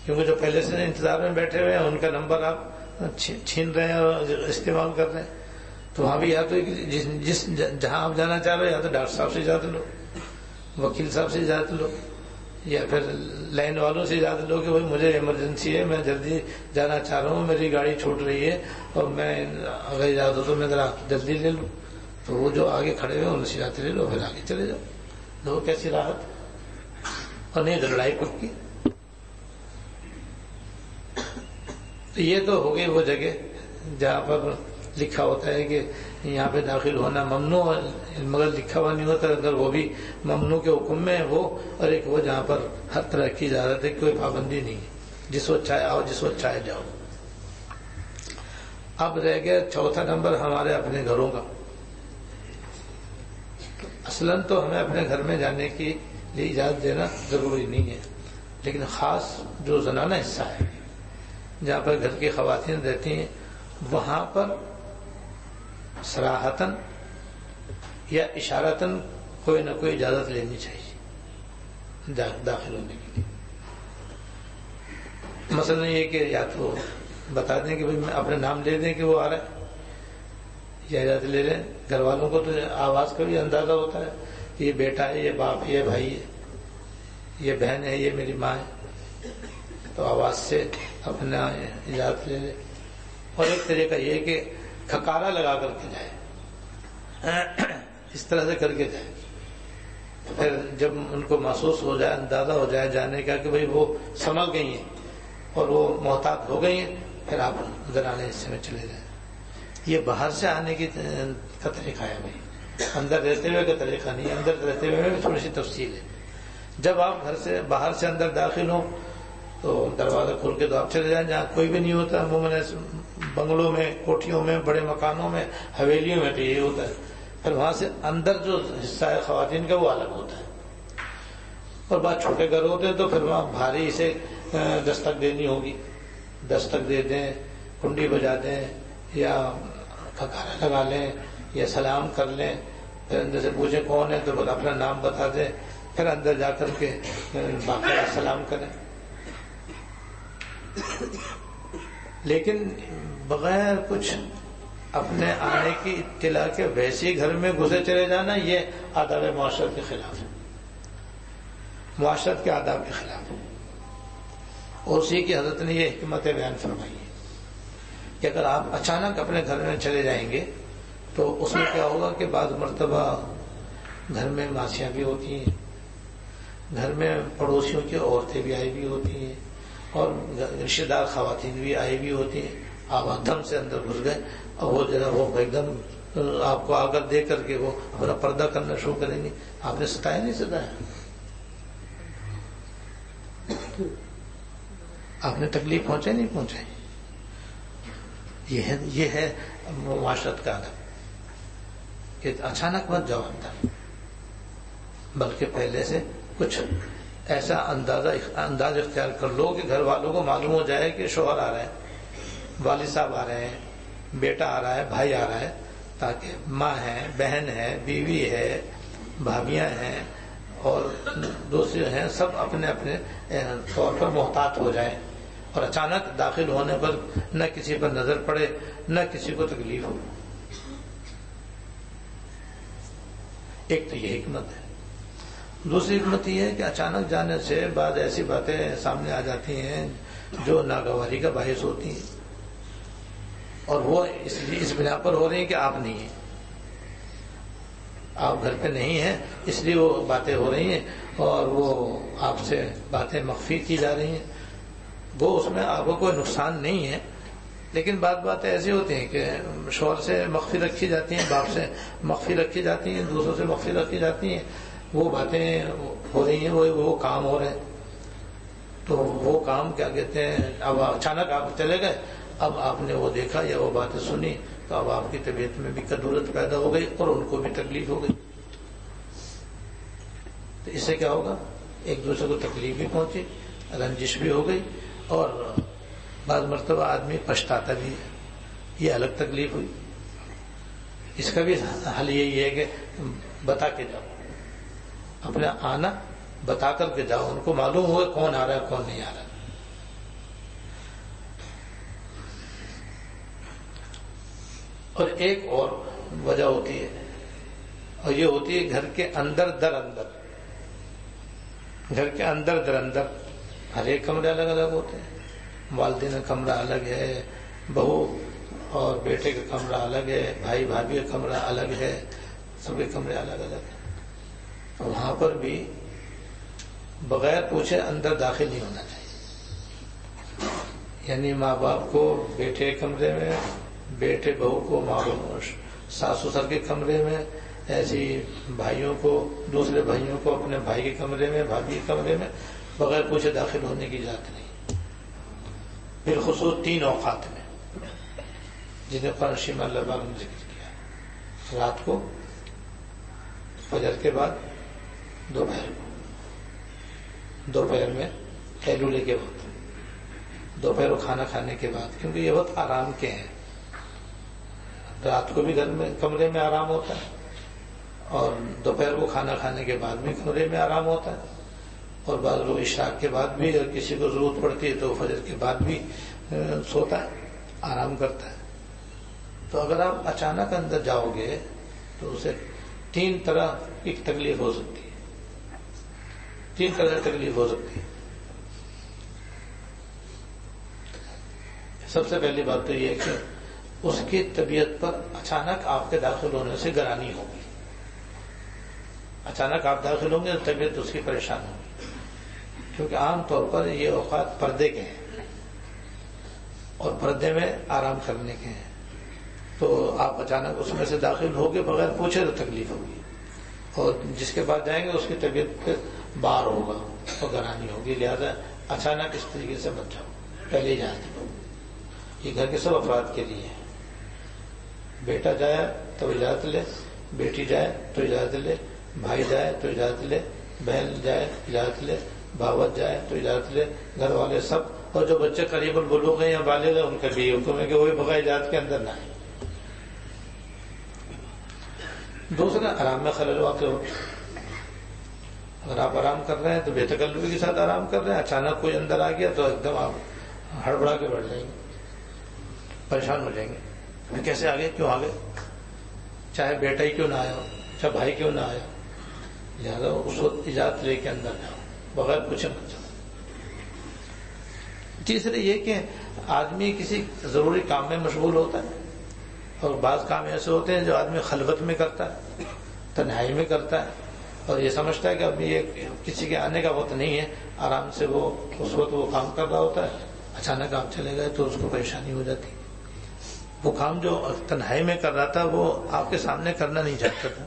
کیونکہ جو پہلے سے انتظار میں بیٹھے ہوئے ہیں ان کا نمبر آپ چھین رہے ہیں اور استعمال کر رہے ہیں. تو وہاں بھی یا تو جہاں آپ جانا چاہ رہے ہو یا تو ڈاکٹر صاحب سے اجازت لو، وکیل صاحب سے اجازت لو، یا پھر لائن والوں سے اجازت لو کہ بھائی مجھے ایمرجنسی ہے، میں جلدی جانا چاہ رہا ہوں، میری گاڑی چھوٹ رہی ہے اور میں اگر اجازت ہو تو میں ذرا جلدی لے لوں. تو وہ جو آگے کھڑے ہوئے ان سے اجازت لے لو، پھر آگے چلے جاؤ. لو کیسی راحت، اور نہیں تو لڑائی پکی. تو یہ تو ہو گئی وہ جگہ جہاں پر لکھا ہوتا ہے کہ یہاں پہ داخل ہونا ممنوع، مگر لکھا ہوا نہیں ہوتا. اگر وہ بھی ممنوع کے حکم میں وہ، اور ایک وہ جہاں پر ہر طرح کی اجازت ہے، کوئی پابندی نہیں ہے، جس وقت چاہے آؤ جس وقت چاہے جاؤ. اب رہ گیا چوتھا نمبر ہمارے اپنے گھروں کا. اصلاً تو ہمیں اپنے گھر میں جانے کے لیے اجازت دینا ضروری نہیں ہے، لیکن خاص جو زنانہ حصہ ہے جہاں پر گھر کی خواتین رہتی ہیں وہاں پر صراحتاً یا اشارتاً کوئی نہ کوئی اجازت لینی چاہیے داخل ہونے کے لیے. مثلا یہ کہ یا تو بتا دیں کہ میں اپنا نام لے دیں کہ وہ آ رہا ہے، یا اجازت لے لیں. گھر والوں کو تو آواز کا بھی اندازہ ہوتا ہے کہ یہ بیٹا ہے، یہ باپ ہے، یہ بھائی ہے، یہ بہن ہے، یہ میری ماں ہے، تو آواز سے اپنا اجازت لے لیں. اور ایک طریقہ یہ کہ کھکارا لگا کر کے جائے، اس طرح سے کر کے جائے. پھر جب ان کو محسوس ہو جائے، اندازہ ہو جائے جانے کا کہ بھئی وہ سمجھ گئی ہیں اور وہ محتاط ہو گئی ہیں، پھر آپ زنانے حصے میں چلے جائیں. یہ باہر سے آنے کی کا طریقہ ہے بھائی، اندر رہتے ہوئے کا طریقہ نہیں ہے. اندر رہتے ہوئے بھی تھوڑی سی تفصیل ہے. جب آپ گھر سے باہر سے اندر داخل ہوں تو دروازہ کھول کے تو آپ چلے جائیں جہاں کوئی بھی نہیں ہوتا. عموماً بنگلوں میں، کوٹھیوں میں، بڑے مکانوں میں، حویلیوں میں تو یہ ہوتا ہے. پھر وہاں سے اندر جو حصہ ہے خواتین کا وہ الگ ہوتا ہے. اور بات چھوٹے گھر ہوتے ہیں تو پھر وہاں بھاری سے دستک دینی ہوگی. دستک دے دیں، کنڈی بجا دیں، یا کھکارا لگا لیں، یا سلام کر لیں. پھر اندر سے پوچھیں کون ہے تو اپنا نام بتا دیں، پھر اندر جا کر کے باقاعدہ سلام کریں. لیکن بغیر کچھ اپنے آنے کی اطلاع کے ویسے ہی گھر میں گھسے چلے جانا، یہ آداب معاشرت کے خلاف ہے، معاشرت کے آداب کے خلاف ہے. اور اسی کی حضرت نے یہ حکمت بیان فرمائی ہے کہ اگر آپ اچانک اپنے گھر میں چلے جائیں گے تو اس میں کیا ہوگا کہ بعض مرتبہ گھر میں ماسیاں بھی ہوتی ہیں، گھر میں پڑوسیوں کی عورتیں بھی آئی بھی ہوتی ہیں، اور رشتہ دار خواتین بھی آئی بھی ہوتی ہیں. آپ دم سے اندر گھس گئے اور وہ جو ہے وہ ایک دم آپ کو آ کر دے کر کے وہ اپنا پردہ کرنا شروع کریں گے. آپ نے ستایا نہیں ستایا، آپ نے تکلیف پہنچائی نہیں پہنچائی. یہ ہے معاشرت کا ادب کہ اچانک مت جاؤ اندر، بلکہ پہلے سے کچھ ایسا انداز اختیار کر لو کہ گھر والوں کو معلوم ہو جائے کہ شوہر آ رہے ہیں، والد صاحب آ رہے ہیں، بیٹا آ رہا ہے، بھائی آ رہا ہے، تاکہ ماں ہے، بہن ہے، بیوی ہے، بھابیاں ہیں اور دوسرے ہیں، سب اپنے اپنے طور پر محتاط ہو جائیں اور اچانک داخل ہونے پر نہ کسی پر نظر پڑے، نہ کسی کو تکلیف ہو. ایک تو یہ حکمت ہے. دوسری حکمت یہ ہے کہ اچانک جانے سے بعض ایسی باتیں سامنے آ جاتی ہیں جو ناگواری کا باعث ہوتی ہیں، اور وہ اس بنا پر ہو رہی ہیں کہ آپ نہیں ہیں، آپ گھر پہ نہیں ہیں، اس لیے وہ باتیں ہو رہی ہیں اور وہ آپ سے باتیں مخفی کی جا رہی ہیں. وہ اس میں آپ کو کوئی نقصان نہیں ہے، لیکن بعض باتیں ایسی ہوتی ہیں کہ شوہر سے مخفی رکھی جاتی ہیں، باپ سے مخفی رکھی جاتی ہیں، دوسروں سے مخفی رکھی جاتی ہیں. وہ باتیں ہو رہی ہیں، وہ کام ہو رہے ہیں. تو وہ کام کیا کہتے ہیں، اب اچانک آپ چلے گئے، اب آپ نے وہ دیکھا یا وہ باتیں سنی تو اب آپ کی طبیعت میں بھی کدورت پیدا ہو گئی اور ان کو بھی تکلیف ہو گئی. تو اس سے کیا ہوگا؟ ایک دوسرے کو تکلیف بھی پہنچی، رنجش بھی ہو گئی، اور بعض مرتبہ آدمی پچھتاتا بھی ہے، یہ الگ تکلیف ہوئی. اس کا بھی حل یہی ہے کہ بتا کے جاؤ، اپنا آنا بتا کر کے جاؤ، ان کو معلوم ہو کون آ رہا ہے کون نہیں آ رہا. اور ایک اور وجہ ہوتی ہے، اور یہ ہوتی ہے گھر کے اندر در اندر. گھر کے اندر در اندر ہر ایک کمرے الگ الگ ہوتے ہیں. والدین کا کمرہ الگ ہے، بہو اور بیٹے کا کمرہ الگ ہے، بھائی بھابھی کا کمرہ الگ ہے، سب کے کمرے الگ الگ ہیں. وہاں پر بھی بغیر پوچھے اندر داخل نہیں ہونا چاہیے. یعنی ماں باپ کو بیٹے کے کمرے میں، بیٹے بہو کو ماں ساس سسر کے کمرے میں، ایسی بھائیوں کو دوسرے بھائیوں کو اپنے بھائی کے کمرے میں، بھابھی کے کمرے میں بغیر پوچھے داخل ہونے کی اجازت نہیں. بالخصوص 3 اوقات میں جنہیں قرآن شریف میں اللہ پاک نے ذکر کیا: رات کو، فجر کے بعد، دوپہر کو. دوپہر میں قیلولے کے وقت، دوپہر کو کھانا کھانے کے بعد، کیونکہ یہ وقت آرام کے ہیں. رات کو بھی گھر میں کمرے میں آرام ہوتا ہے، اور دوپہر کو کھانا کھانے کے بعد بھی کمرے میں آرام ہوتا ہے. اور بعض لوگ اشراق کے بعد بھی، اگر کسی کو ضرورت پڑتی ہے تو فجر کے بعد بھی سوتا ہے، آرام کرتا ہے. تو اگر آپ اچانک اندر جاؤ گے تو اسے 3 طرح کی تکلیف ہو سکتی ہے. 3 طرح کی تکلیف ہو سکتی ہے. سب سے پہلی بات تو یہ ہے کہ اس کی طبیعت پر اچانک آپ کے داخل ہونے سے گرانی ہوگی. اچانک آپ داخل ہوں گے تو طبیعت اس کی پریشان ہوگی، کیونکہ عام طور پر یہ اوقات پردے کے ہیں اور پردے میں آرام کرنے کے ہیں. تو آپ اچانک اس میں سے داخل ہوگے بغیر پوچھے تو تکلیف ہوگی، اور جس کے بعد جائیں گے اس کی طبیعت پہ بار ہوگا اور گرانی ہوگی. لہذا اچانک اس طریقے سے مت جاؤ، پہلے ہی جاتے ہو. یہ گھر کے سب افراد کے لیے ہے. بیٹا جائے تو اجازت لے، بیٹی جائے تو اجازت لے، بھائی جائے تو اجازت لے، بہن جائے اجازت لے، باوت جائے تو اجازت لے، گھر والے سب. اور جو بچے قریب البلوغ ہیں یا بالغ ہیں ان کا بھی حکم ہے کہ وہی بغیر اجازت کے اندر نہ آئے. دوسرا، آرام میں خلل واقع ہو. اگر آپ آرام کر رہے ہیں تو بے تکلفی کے ساتھ آرام کر رہے ہیں، اچانک کوئی اندر آ گیا تو ایک دم آپ ہڑبڑا کے بیٹھ جائیں گے، پریشان ہو جائیں گے. کیسے آگے، کیوں آگے، چاہے بیٹا ہی کیوں نہ آیا ہو، چاہے بھائی کیوں نہ آیا. لہٰذا اس وقت اجازت لے کے اندر جاؤ، بغیر پوچھے مت جاؤ. تیسرے یہ کہ آدمی کسی ضروری کام میں مشغول ہوتا ہے، اور بعض کام ایسے ہوتے ہیں جو آدمی خلوت میں کرتا ہے، تنہائی میں کرتا ہے، اور یہ سمجھتا ہے کہ اب یہ کسی کے آنے کا وقت نہیں ہے، آرام سے وہ اس وقت وہ کام کر رہا ہوتا ہے. اچانک آپ چلے گئے تو اس کو پریشانی ہو جاتی. وہ کام جو تنہائی میں کر رہا تھا وہ آپ کے سامنے کرنا نہیں چاہتا تھا،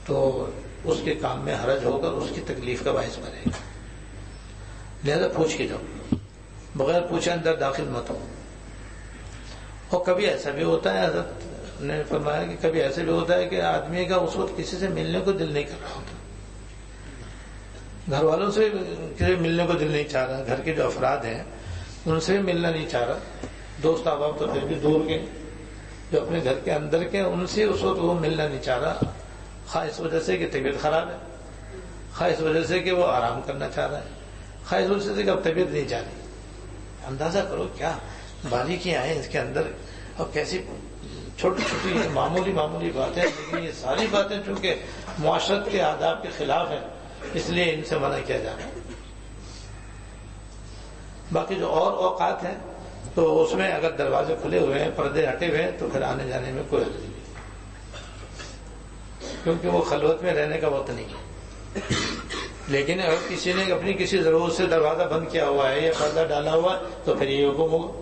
تو اس کے کام میں حرج ہو کر اس کی تکلیف کا باعث بنے گا. لہذا پوچھ کے جاؤ، بغیر پوچھے اندر داخل مت ہو. اور کبھی ایسا بھی ہوتا ہے، حضرت نے فرمایا کہ کبھی ایسا بھی ہوتا ہے کہ آدمی کا اس وقت کسی سے ملنے کو دل نہیں کر رہا ہوتا، گھر والوں سے ملنے کو دل نہیں چاہ رہا، گھر کے جو افراد ہیں ان سے بھی ملنا نہیں چاہ رہا. دوست احباب تو پھر بھی دور کے، جو اپنے گھر کے اندر کے ان سے اس وقت وہ ملنا نہیں چاہ رہا، خواہ اس وجہ سے کہ طبیعت خراب ہے، خواہ اس وجہ سے کہ وہ آرام کرنا چاہ رہا ہے، خواہ اس وجہ سے کہ اب طبیعت نہیں چاہ رہی. اندازہ کرو کیا باریکیاں ہیں اس کے اندر، اور کیسی چھوٹی چھوٹی معمولی باتیں، لیکن یہ ساری باتیں چونکہ معاشرت کے آداب کے خلاف ہیں اس لیے ان سے منع کیا جا رہا ہے. باقی جو اور اوقات ہیں تو اس میں اگر دروازے کھلے ہوئے ہیں، پردے ہٹے ہوئے ہیں تو پھر آنے جانے میں کوئی حرج نہیں، کیونکہ وہ خلوت میں رہنے کا وقت نہیں ہے. لیکن اگر کسی نے اپنی کسی ضرورت سے دروازہ بند کیا ہوا ہے یا پردہ ڈالا ہوا ہے تو پھر یہ حکم ہوگا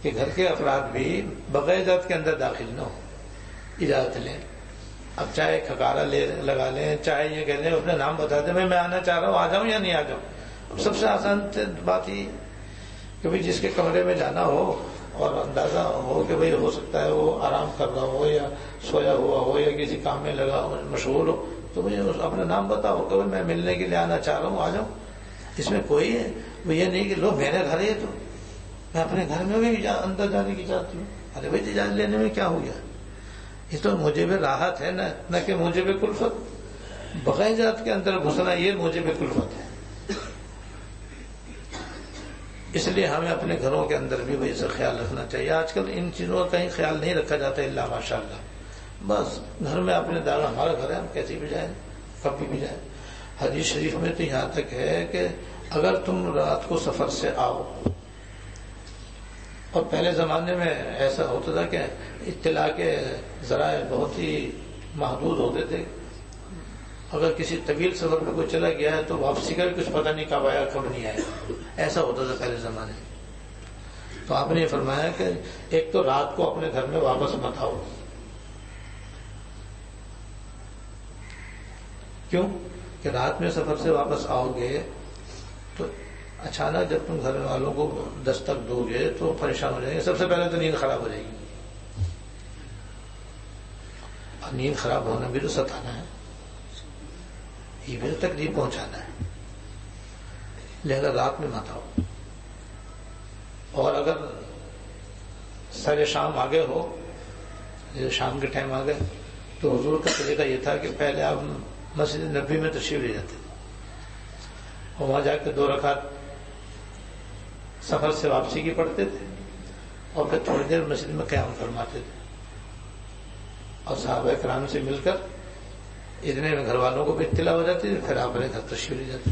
کہ گھر کے افراد بھی بغیر اجازت کے اندر داخل نہ ہو، اجازت لیں. اب چاہے کھکارا لگا لیں، چاہے یہ کہہ لیں اپنا نام بتا دیں میں آنا چاہ رہا ہوں، آ جاؤں یا نہیں آ جاؤں. سب سے آسان بات یہ کہ جس کے کمرے میں جانا ہو اور اندازہ ہو کہ بھئی ہو سکتا ہے وہ آرام کر رہا ہو یا سویا ہوا ہو یا کسی کام میں لگا ہو مشغول ہو تو مجھے اپنا نام بتاؤ کہ میں ملنے کے لیے آنا چاہ رہا ہوں، آ جاؤں. اس میں کوئی ہے وہ یہ نہیں کہ لو میرے گھر ہے تو میں اپنے گھر میں بھی اندر جانے کی چاہتی ہوں. ارے بھائی اجازت لینے میں کیا ہو گیا؟ یہ تو مجھے بھی راحت ہے نہ کہ مجھے بھی کلفت. بغیر ذات کے اندر گھسنا یہ مجھے بھی کلفت ہے. اس لیے ہمیں اپنے گھروں کے اندر بھی وہی سے خیال رکھنا چاہیے. آج کل ان چیزوں کا کہیں خیال نہیں رکھا جاتا الا ماشاء اللہ. بس گھر میں اپنے داغ ہمارا گھر ہے ہم کیسے بھی جائیں کبھی بھی جائیں. حدیث شریف میں تو یہاں تک ہے کہ اگر تم رات کو سفر سے آؤ، اور پہلے زمانے میں ایسا ہوتا تھا کہ اطلاع کے ذرائع بہت ہی محدود ہوتے تھے. اگر کسی طویل سفر پہ کوئی چلا گیا ہے تو واپسی کا بھی کچھ پتہ نہیں کب آیا کب نہیں آیا، ایسا ہوتا تھا پہلے زمانے میں. تو آپ نے یہ فرمایا کہ ایک تو رات کو اپنے گھر میں واپس مت آؤ. کیوں کہ رات میں سفر سے واپس آؤ گے تو اچانک جب تم گھر والوں کو دستک دو گے تو پریشان ہو جائیں گے. سب سے پہلے تو نیند خراب ہو جائے گی، اور نیند خراب ہونا بھی تو ستانا ہے، یہ بھی تو تکلیف پہنچانا ہے. لہذا رات میں مت آؤ. اور اگر سر شام آگے ہو، جیسے شام کے ٹائم آ گئے تو حضور کا طریقہ یہ تھا کہ پہلے آپ مسجد نبوی میں تشریف لے جاتے اور وہاں جا کے 2 رکعت سفر سے واپسی کی پڑھتے تھے اور پھر تھوڑی دیر مسجد میں قیام فرماتے تھے اور صحابہ کرام سے مل کر اتنے میں گھر والوں کو بھی اطلاع ہو جاتی تھی، پھر آپ اپنے گھر تشریف لے جاتے.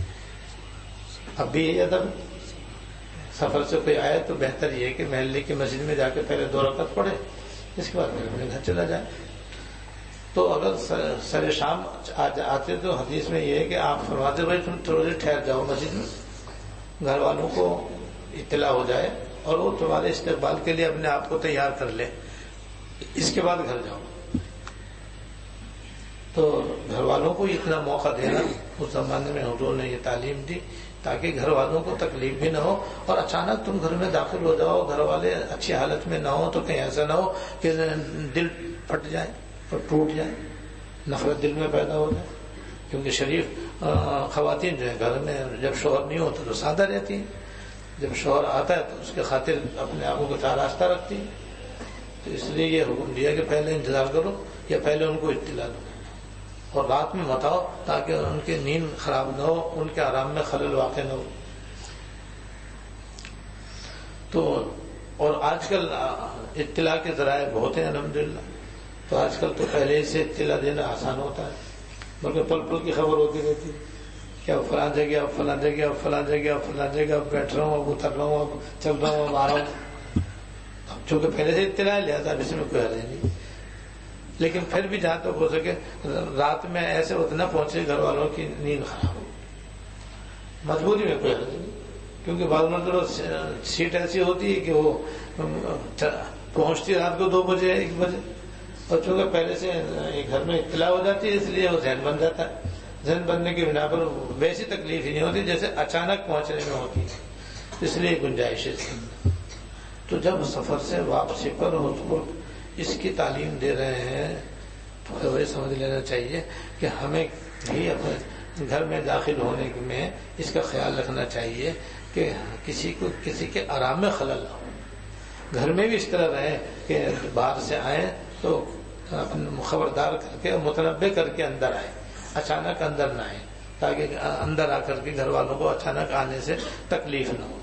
اب بھی یہی ادب، سفر سے کوئی آئے تو بہتر یہ ہے کہ محلے کی مسجد میں جا کے پہلے 2 رکعت پڑھے، اس کے بعد پھر اپنے گھر چلا جائے. تو اگر سر شام آتے تو حدیث میں یہ ہے کہ آپ فرماتے بھائی تم تھوڑی دیر ٹھہر جاؤ مسجد میں، گھر والوں کو اطلاع ہو جائے اور وہ تمہارے استقبال کے لیے اپنے آپ کو تیار کر لے، اس کے بعد گھر جاؤ. تو گھر والوں کو اتنا موقع دینا، اس زمانے میں حضور نے یہ تعلیم دی تاکہ گھر والوں کو تکلیف بھی نہ ہو. اور اچانک تم گھر میں داخل ہو جاؤ، گھر والے اچھی حالت میں نہ ہو تو کہیں ایسا نہ ہو کہ دل پھٹ جائے اور ٹوٹ جائے، نفرت دل میں پیدا ہو جائے. کیونکہ شریف خواتین جو ہے گھر میں جب شوہر نہیں ہوتا تو سادہ رہتی ہیں، جب شوہر آتا ہے تو اس کے خاطر اپنے آپوں کو راستہ رکھتی ہیں. تو اس لیے یہ حکم دیا کہ پہلے انتظار کرو یا پہلے ان کو اطلاع دو اور رات میں مت آؤ تاکہ ان کی نیند خراب نہ ہو، ان کے آرام میں خلل واقع نہ ہو. تو اور آج کل اطلاع کے ذرائع بہت ہیں الحمدللہ. تو آج کل تو پہلے سے اطلاع دینا آسان ہوتا ہے، بلکہ پل پل کی خبر ہوتی رہتی ہے کہ اب فلاں جگہ، اب فلاں جگہ، اب فلاں جگہ، اب فلاں جگہ، اب بیٹھ رہا ہوں، اب اتر رہا ہوں، اب چل رہا ہوں، اب آ رہا ہوں. چونکہ پہلے سے اطلاع لیا تھا، اب اس میں کوئی حرج نہیں. لیکن پھر بھی جہاں تک ہو سکے رات میں ایسے اتنا پہنچے گھر والوں کی نیند خراب ہو، مجبوری میں کوئی حرج نہیں. کیونکہ بعض مرتبہ سیٹ ایسی ہوتی ہے کہ وہ پہنچتی رات کو 2 بجے 1 بجے، اور چونکہ پہلے سے گھر میں اطلاع ہو جاتی ہے اس لیے وہ ذہن بن جاتا ہے. ذہن بننے کی بنا پر ویسی تکلیف ہی نہیں ہوتی جیسے اچانک پہنچنے میں ہوتی ہے، اس لیے گنجائش ہے. تو جب سفر سے واپسی پر حضور اس کی تعلیم دے رہے ہیں تو وہی سمجھ لینا چاہیے کہ ہمیں بھی اپنے گھر میں داخل ہونے میں اس کا خیال رکھنا چاہیے کہ کسی کے آرام میں خلل نہ ہو. گھر میں بھی اس طرح رہے کہ باہر سے آئیں تو خبردار کر کے متنبع کر کے اندر آئے، اچانک اندر نہ آئے تاکہ اندر آ کر کے گھر والوں کو اچانک آنے سے تکلیف نہ ہو.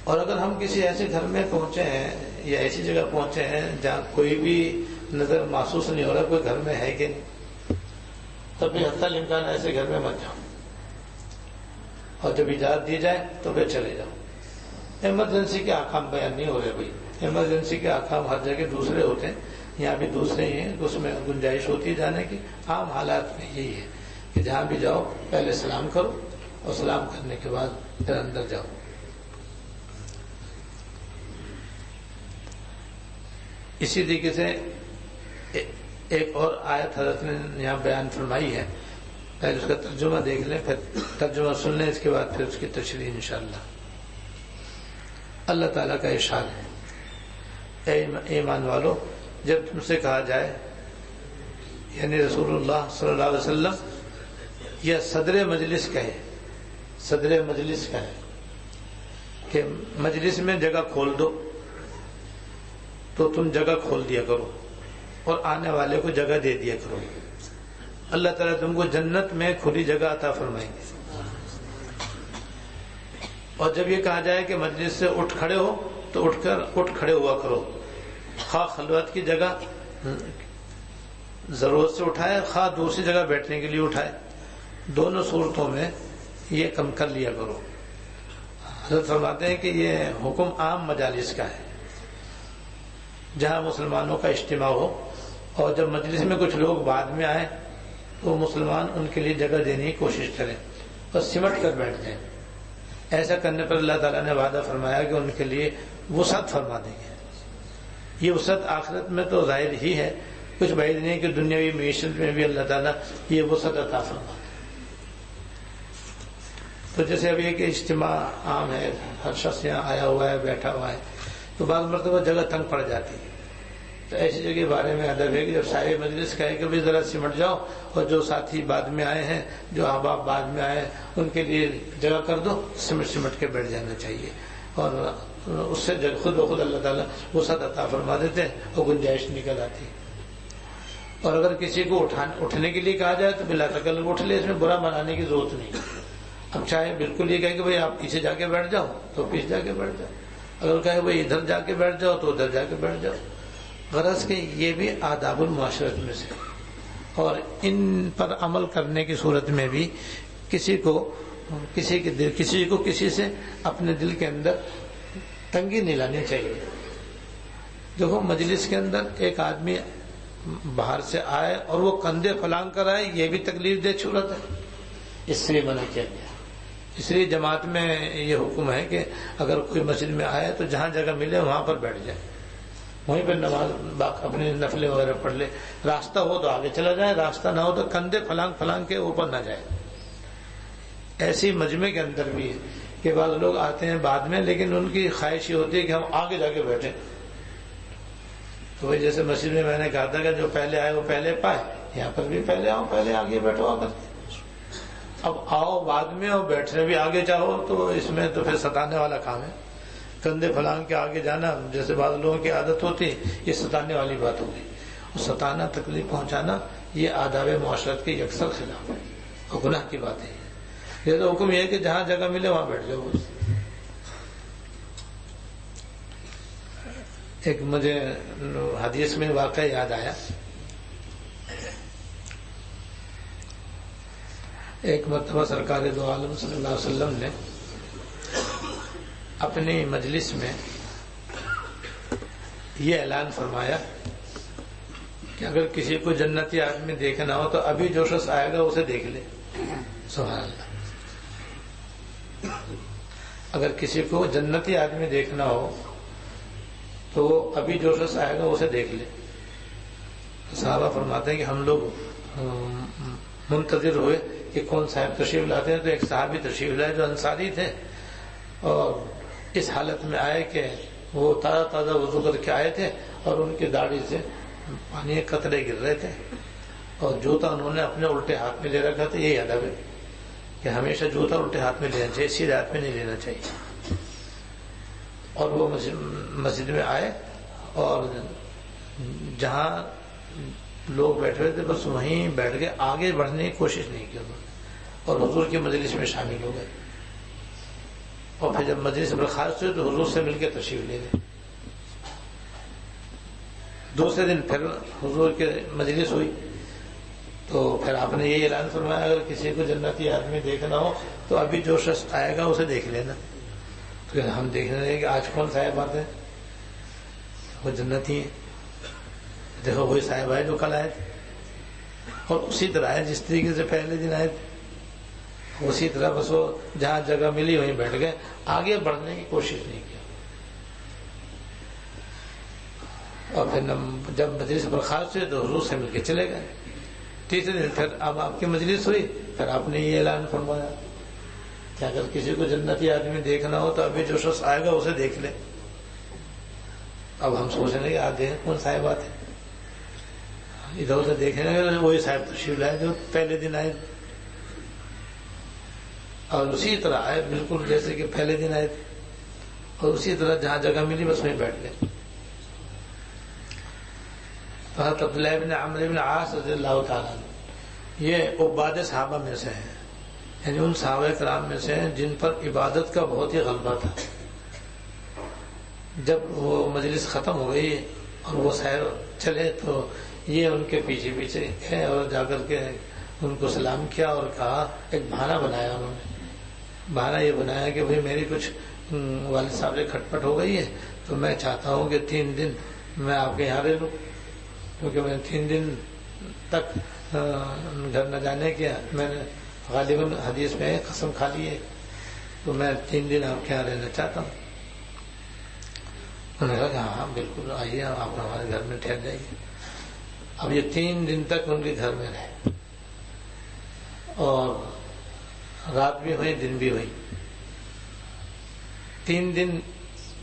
اور اگر ہم کسی ایسے گھر میں پہنچے ہیں یا ایسی جگہ پہنچے ہیں جہاں کوئی بھی نظر محسوس نہیں ہو رہا کوئی گھر میں ہے کہ نہیں، تب بھی حتی الامکان ایسے گھر میں مت جاؤ، اور جب اجازت دی جائے تو پھر چلے جاؤ. ایمرجنسی کے احکام بیان نہیں ہو رہے بھائی، ایمرجنسی کے احکام ہر جگہ دوسرے ہوتے ہیں، یہاں بھی دوسرے ہی ہیں، اس میں گنجائش ہوتی ہے جانے کی. عام حالات میں یہی ہے کہ جہاں بھی جاؤ پہلے سلام کرو اور سلام کرنے کے بعد پھر اندر جاؤ. اسی طریقے سے ایک اور آیت حضرت نے یہاں بیان فرمائی ہے، پہلے اس کا ترجمہ دیکھ لیں، پھر ترجمہ سن لیں، اس کے بعد پھر اس کی تشریح انشاءاللہ. اللہ تعالیٰ کا ارشاد ہے، اے ایمان والو، جب تم سے کہا جائے، یعنی رسول اللہ صلی اللہ علیہ وسلم یا صدر مجلس کہے، صدر مجلس کہے کہ مجلس میں جگہ کھول دو، تو تم جگہ کھول دیا کرو اور آنے والے کو جگہ دے دیا کرو، اللہ تعالیٰ تم کو جنت میں کھلی جگہ عطا فرمائیں گے۔ اور جب یہ کہا جائے کہ مجلس سے اٹھ کھڑے ہو تو اٹھ کھڑے ہوا کرو، خواہ خلوت کی جگہ ضرورت سے اٹھائے، خواہ دوسری جگہ بیٹھنے کے لیے اٹھائے، دونوں صورتوں میں یہ کم کر لیا کرو۔ حضرت فرماتے ہیں کہ یہ حکم عام مجالس کا ہے، جہاں مسلمانوں کا اجتماع ہو، اور جب مجلس میں کچھ لوگ بعد میں آئے تو مسلمان ان کے لیے جگہ دینے کی کوشش کریں اور سمٹ کر بیٹھ جائیں۔ ایسا کرنے پر اللہ تعالیٰ نے وعدہ فرمایا کہ ان کے لیے وسعت فرما دیں گے۔ یہ وسعت آخرت میں تو ظاہر ہی ہے، کچھ بعید نہیں کہ دنیاوی معیشت میں بھی اللہ تعالیٰ یہ وسعت عطا فرما دے۔ تو جیسے ابھی ایک اجتماع عام ہے، ہر شخص یہاں آیا ہوا ہے، بیٹھا ہوا ہے، تو بعض مرتبہ جگہ تنگ پڑ جاتی ہے، تو ایسی جگہ کے بارے میں ادب ہے کہ جب صاحب مجلس کہے کہ بھی ذرا سمٹ جاؤ، اور جو ساتھی بعد میں آئے ہیں، جو احباب بعد میں آئے ہیں، ان کے لیے جگہ کر دو، سمٹ کے بیٹھ جانا چاہیے، اور اس سے خود بخود اللہ تعالیٰ وسعت عطا فرما دیتے ہیں اور گنجائش نکل آتی ہے۔ اور اگر کسی کو اٹھنے کے لیے کہا جائے تو بلا تکلف اٹھ لے، اس میں برا منانے کی ضرورت نہیں۔ اب چاہے بالکل یہ کہے کہ بھائی آپ پیچھے جا کے بیٹھ جاؤ تو پیچھے جا کے بیٹھ جاؤ، اگر کہے بھائی ادھر جا کے بیٹھ جاؤ تو ادھر جا کے بیٹھ جاؤ۔ غرض کہ یہ بھی آداب المعاشرت میں سے، اور ان پر عمل کرنے کی صورت میں بھی کسی کو کسی سے اپنے دل کے اندر تنگی نہیں لانی چاہیے۔ دیکھو مجلس کے اندر ایک آدمی باہر سے آئے اور وہ کندھے پھلانگ کر آئے، یہ بھی تکلیف دہ صورت ہے، اس سے منع کیا گیا۔ اس لیے جماعت میں یہ حکم ہے کہ اگر کوئی مسجد میں آئے تو جہاں جگہ ملے وہاں پر بیٹھ جائے، وہیں پہ نماز اپنے نفلیں وغیرہ پڑھ لے، راستہ ہو تو آگے چلا جائے، راستہ نہ ہو تو کندھے پھلانگ کے اوپر نہ جائے۔ ایسی مجمع کے اندر بھی ہے کہ بعض لوگ آتے ہیں بعد میں، لیکن ان کی خواہش یہ ہوتی ہے کہ ہم آگے جا کے بیٹھیں۔ تو وہی جیسے مسجد میں میں نے کہا تھا کہ جو پہلے آئے وہ پہلے پائے، یہاں پر بھی پہلے آؤ، پہلے آگے بیٹھو آ کر۔ اب آؤ بعد میں اور بیٹھنے بھی آگے چاہو تو اس میں تو پھر ستانے والا کام ہے۔ کندھے پھلانگ کے آگے جانا جیسے بعض لوگوں کی عادت ہوتی، یہ ستانے والی بات ہوگی، اور ستانا، تکلیف پہنچانا یہ آداب معاشرت کے یکسر خلاف ہے اور گناہ کی بات ہے۔ یہ تو حکم یہ ہے کہ جہاں جگہ ملے وہاں بیٹھ جاؤ۔ ایک مجھے حدیث میں واقعہ یاد آیا، ایک مرتبہ سرکار دو عالم صلی اللہ علیہ وسلم نے اپنی مجلس میں یہ اعلان فرمایا کہ اگر کسی کو جنتی آدمی دیکھنا ہو تو ابھی جو شخص آئے گا اسے دیکھ لے۔ سبحان اللہ۔ اگر کسی کو جنتی آدمی دیکھنا ہو تو ابھی جو شخص آئے گا اسے دیکھ لے۔ صحابہ فرماتے ہیں کہ ہم لوگ منتظر ہوئے کہ کون صاحب تشریف لاتے ہیں، تو ایک صحابی تشریف لائے جو انصاری تھے، اور اس حالت میں آئے کہ وہ تازہ وضو کر کے آئے تھے اور ان کی داڑھی سے پانی کے قطرے گر رہے تھے، اور جوتا انہوں نے اپنے الٹے ہاتھ میں لے رکھا تھا۔ یہی ادب ہے کہ ہمیشہ جوتا الٹے ہاتھ میں لینا چاہیے، سیدھے ہاتھ میں نہیں لینا چاہیے۔ اور وہ مسجد میں آئے اور جہاں لوگ بیٹھے ہوئے تھے بس وہیں بیٹھ کے آگے بڑھنے کی کوشش نہیں کی انہوں نے، اور حضور کی مجلس میں شامل ہو گئے، اور پھر جب مجلس برخاست ہوئی تو حضور سے مل کے تشریف لے گئے۔ دوسرے دن پھر حضور کے مجلس ہوئی تو پھر آپ نے یہ اعلان فرمایا اگر کسی کو جنتی آدمی دیکھنا ہو تو ابھی جو شخص آئے گا اسے دیکھ لینا۔ تو ہم دیکھنے لگے کہ آج کون صاحب آتے ہیں، وہ جنتی ہیں، دیکھو وہی صاحب آئے جو کل آئے تھے، اور اسی طرح ہے جس طریقے سے پہلے دن آئے تھے، اسی طرح بس وہ جہاں جگہ ملی وہیں بیٹھ گئے، آگے بڑھنے کی کوشش نہیں کی۔ اور پھر جب مجلس برخاست ہوئی تو حضور سے مل کے چلے گئے۔ تیسرے دن پھر اب آپ کی مجلس ہوئی، پھر آپ نے یہ اعلان فرمایا کہ اگر کسی کو جنتی آدمی دیکھنا ہو تو ابھی جو شخص آئے گا اسے دیکھ لے. اب ہم سوچ رہے ہیں کہ آتے ہیں کون صاحب آتے ہیں, ادھر ادھر دیکھیں گے وہی صاحب تشریف لائے جو پہلے دن آئے, اور اسی طرح آئے بالکل جیسے کہ پہلے دن آئے تھے, اور اسی طرح جہاں جگہ ملی بس وہیں بیٹھ گئے. تو حضرت عبداللہ بن عمرو بن عاص رضی اللہ تعالیٰ یہ عباد صحابہ میں سے ہیں, یعنی ان صحابہ کرام میں سے ہیں جن پر عبادت کا بہت ہی غلبہ تھا. جب وہ مجلس ختم ہو گئی اور وہ سیر چلے تو یہ ان کے پیچھے پیچھے گئے اور جا کر کے ان کو سلام کیا اور کہا, ایک بہانہ بنایا انہوں نے. بہانہ یہ بنایا کہ بھئی میری کچھ والد صاحب سے کھٹپٹ ہو گئی ہے تو میں چاہتا ہوں کہ 3 دن میں آپ کے یہاں رہ لوں, کیونکہ میں 3 دن تک گھر نہ جانے کیا, میں نے غالباً حدیث میں قسم کھا لی ہے, تو میں 3 دن آپ کے یہاں رہنا چاہتا ہوں. انہوں نے کہا کہ ہاں بالکل آئیے, آپ ہمارے گھر میں ٹھہر جائیے. اب یہ 3 دن تک ان کے گھر میں رہے, اور رات بھی ہوئی دن بھی ہوئی. 3 دن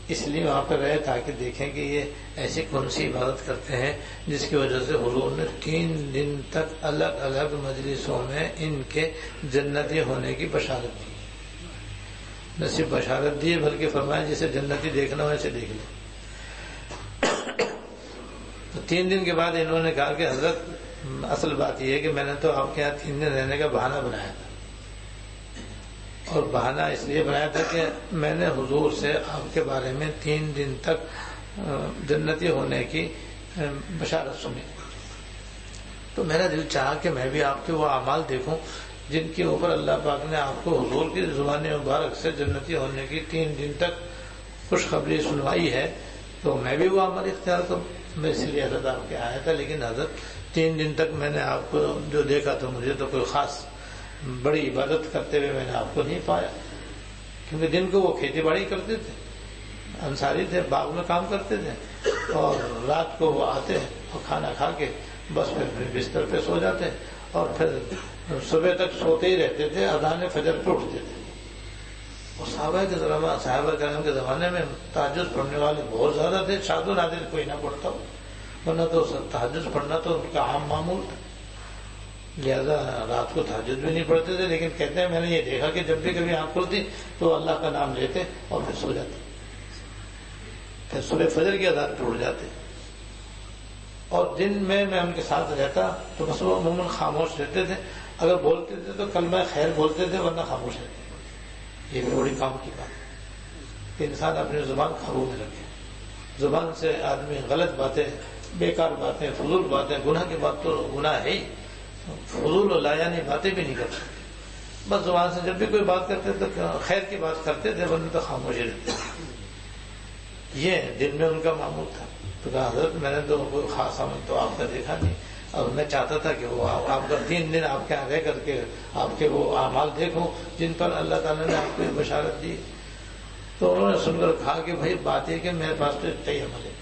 اس لیے وہاں پہ رہے تاکہ دیکھیں کہ یہ ایسی کون سی عبادت کرتے ہیں جس کی وجہ سے حضور نے 3 دن تک الگ الگ مجلسوں میں ان کے جنتی ہونے کی بشارت دی. نہ صرف بشارت دی بلکہ فرمایا جسے جنتی دیکھنا ہو اسے دیکھ لیں. تو 3 دن کے بعد انہوں نے کہا کہ حضرت اصل بات یہ ہے کہ میں نے تو آپ کے یہاں 3 دن رہنے کا بہانہ بنایا تھا, اور بہانہ اس لیے بنایا تھا کہ میں نے حضور سے آپ کے بارے میں 3 دن تک جنتی ہونے کی بشارت سنی. تو میرا دل چاہا کہ میں بھی آپ کے وہ اعمال دیکھوں جن کے اوپر اللہ پاک نے آپ کو حضور کی زبان مبارک سے جنتی ہونے کی 3 دن تک خوشخبری سنوائی ہے, تو میں بھی وہ عمل اختیار کروں. میں اس لیے حضرت آپ کے آیا تھا, لیکن حضرت 3 دن تک میں نے آپ کو جو دیکھا تو مجھے تو کوئی خاص بڑی عبادت کرتے ہوئے میں نے آپ کو نہیں پایا, کیونکہ دن کو وہ کھیتی باڑی کرتے تھے, انصاری تھے, باغ میں کام کرتے تھے, اور رات کو وہ آتے اور کھانا کھا کے بس پھر بستر پہ سو جاتے, اور پھر صبح تک سوتے ہی رہتے تھے, اذان فجر پہ اٹھتے تھے. اور صحابہ کرام کے زمانے میں تہجد پڑھنے والے بہت زیادہ تھے, شاذ و نادر کوئی نہ پڑھتا ہو, ورنہ تو تہجد پڑھنا تو ان کا عام معمول تھا. لہذا رات کو تہجد بھی نہیں پڑھتے تھے, لیکن کہتے ہیں میں نے یہ دیکھا کہ جب بھی کبھی آنکھ کھلتی تو اللہ کا نام لیتے اور پھر سو جاتے, پھر صبح فجر کی اذان پہ اٹھ جاتے. اور دن میں ان کے ساتھ رہتا تو بس وہ عموماً خاموش رہتے تھے, اگر بولتے تھے تو کلمہ خیر بولتے تھے, ورنہ خاموش رہتے. یہ بھی بڑی کام کی بات ہے کہ انسان اپنی زبان قابو میں رکھے. زبان سے آدمی غلط باتیں, بیکار باتیں, فضول باتیں, گناہ کی بات تو گناہ ہے ہی, فضول و لایانی باتیں بھی نہیں کرتے. بس زبان سے جب بھی کوئی بات کرتے تو خیر کی بات کرتے تھے, ورنہ تو خاموشی رہتے. یہ دن میں ان کا معمول تھا. تو کہا حضرت میں نے تو کوئی خاص عمل تو آپ کا دیکھا نہیں, اور میں چاہتا تھا کہ وہ آپ کا 3 دن آپ کے یہاں رہ کر کے آپ کے وہ اعمال دیکھوں جن پر اللہ تعالیٰ نے آپ کو بشارت دی. تو انہوں نے سن کر کہا کہ بھائی بات یہ کہ میرے پاس تو اتنا ہی عمل ہے.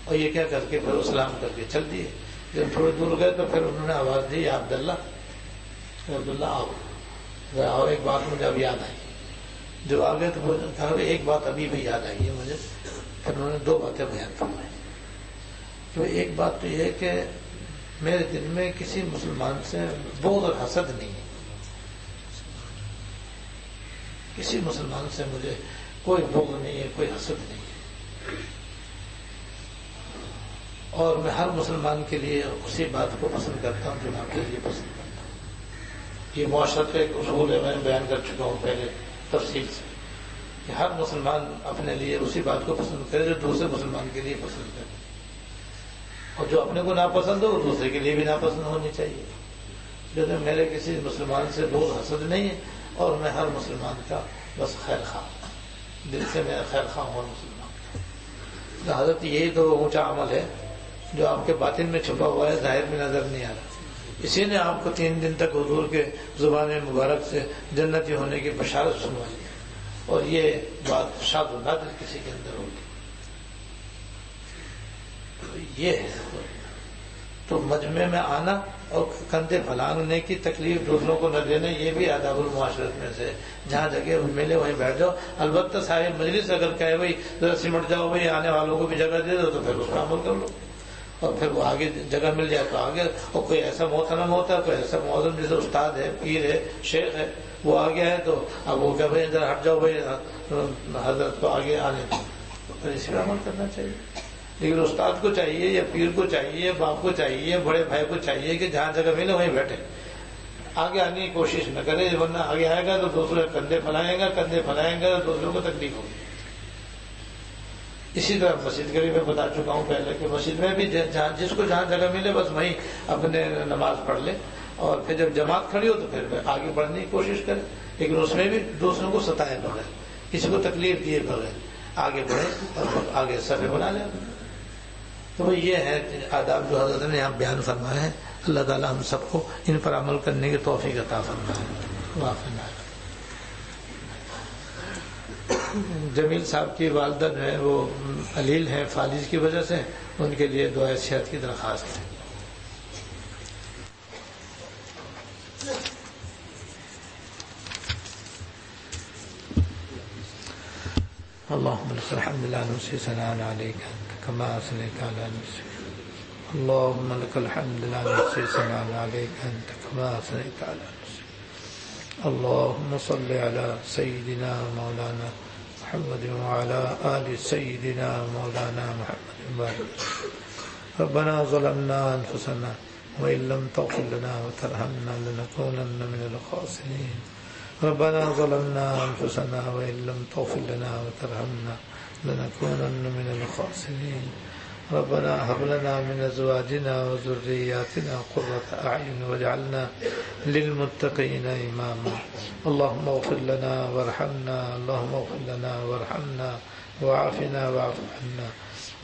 اور یہ کیا کر کے پھر سلام کر کے چل دیے. جب تھوڑے دور گئے تو پھر انہوں نے آواز دی, عبداللہ آؤ, ایک بات مجھے اب یاد آئی. جو آگے تو کہا ایک بات ابھی بھی یاد آئی ہے مجھے. پھر انہوں نے 2 باتیں بیان فرمائی. تو ایک بات تو یہ ہے کہ میرے دل میں کسی مسلمان سے بغض اور حسد نہیں ہے. کسی مسلمان سے مجھے کوئی بغض نہیں ہے, کوئی حسد نہیں ہے, اور میں ہر مسلمان کے لیے اسی بات کو پسند کرتا ہوں جو میں آپ کے لیے پسند کرتا ہوں. یہ معاشرت کا ایک اصول ہے, میں بیان کر چکا ہوں پہلے تفصیل سے, کہ ہر مسلمان اپنے لیے اسی بات کو پسند کرے جو دوسرے مسلمان کے لیے پسند کرے, اور جو اپنے کو ناپسند ہو وہ دوسرے کے لیے بھی ناپسند ہونی چاہیے. جو کہ میرے کسی مسلمان سے بہت حسد نہیں ہے, اور میں ہر مسلمان کا بس خیر خواہ, دل سے میں خیر خواہ ہوں مسلمان کا. حضرت یہی تو اونچا عمل ہے جو آپ کے باطن میں چھپا ہوا ہے, ظاہر میں نظر نہیں آ رہا. اسی نے آپ کو 3 دن تک حضور کے زبان مبارک سے جنتی ہونے کی بشارت سنوائی, اور یہ بات شاذ و نادر کسی کے اندر ہوگی. یہ ہے تو مجمع میں آنا اور کندھے پھیلانے کی تکلیف دوسروں کو نہ دینا، یہ بھی آداب المعاشرت میں سے، جہاں جگہ ملے وہیں بیٹھ جاؤ۔ البتہ صاحب مجلس اگر کہے بھائی ذرا سمٹ جاؤ بھائی، آنے والوں کو بھی جگہ دے دو، تو پھر اس کا عمل کر لو، اور پھر وہ آگے جگہ مل جائے تو آگے۔ اور کوئی ایسا محترم ہوتا ہے، کوئی ایسا معظم جیسے استاد ہے، پیر ہے، شیخ ہے، وہ آگے ہے تو اب وہ کہ بھائی ذرا ہٹ جاؤ بھائی، حضرت کو آگے آنے دو، تو پھر اسی پہ عمل کرنا چاہیے۔ لیکن استاد کو چاہیے یا پیر کو چاہیے، باپ کو چاہیے، بڑے بھائی کو چاہیے کہ جہاں جگہ ملے وہیں بیٹھے، آگے آنے کی کوشش نہ کرے، ورنہ آگے آئے گا تو دوسرے کندھے پھیلائیں گا تو دوسروں کو تکلیف ہوگی۔ اسی طرح مسجد کے بھی میں بتا چکا ہوں پہلے کہ مسجد میں بھی جس کو جہاں جگہ ملے بس وہیں اپنے نماز پڑھ لے، اور پھر جب جماعت کھڑی ہو تو پھر آگے بڑھنے کی کوشش کرے، لیکن اس میں بھی دوسروں کو ستائے بغیر، کسی کو تکلیف دیے بغیر آگے بڑھے اور آگے صفحے بنا لے۔ تو یہ ہے آداب جو حضرت نے یہاں بیان فرمائے ہیں۔ اللہ تعالیٰ ہم سب کو ان پر عمل کرنے کی توفیق عطا فرمائے۔ جمیل صاحب کی والدہ جو ہے وہ علیل ہیں فالج کی وجہ سے، ان کے لیے دعائے صحت کی درخواست ہے۔ اللهم لك الحمد لا نحصي ثناء عليك كما أثنيت على نفسك، اللهم لك الحمد لا نحصي ثناء عليك أنت كما أثنيت على نفسك، اللهم صل على سيدنا مولانا محمد وعلى آل سيدنا مولانا محمد، ربنا ظلمنا أنفسنا وإن لم تغفر لنا وترحمنا لنكونن من الخاسرين، ربنا ظلمنا أنفسنا وإن لم تغفر لنا وترحمنا لنكونن من الخاسرين، ربنا هب لنا من أزواجنا وذرياتنا قرة أعين واجعلنا للمتقين إماما، اللهم اغفر لنا وارحمنا، اللهم اغفر لنا وارحمنا وعافنا واعف عنا،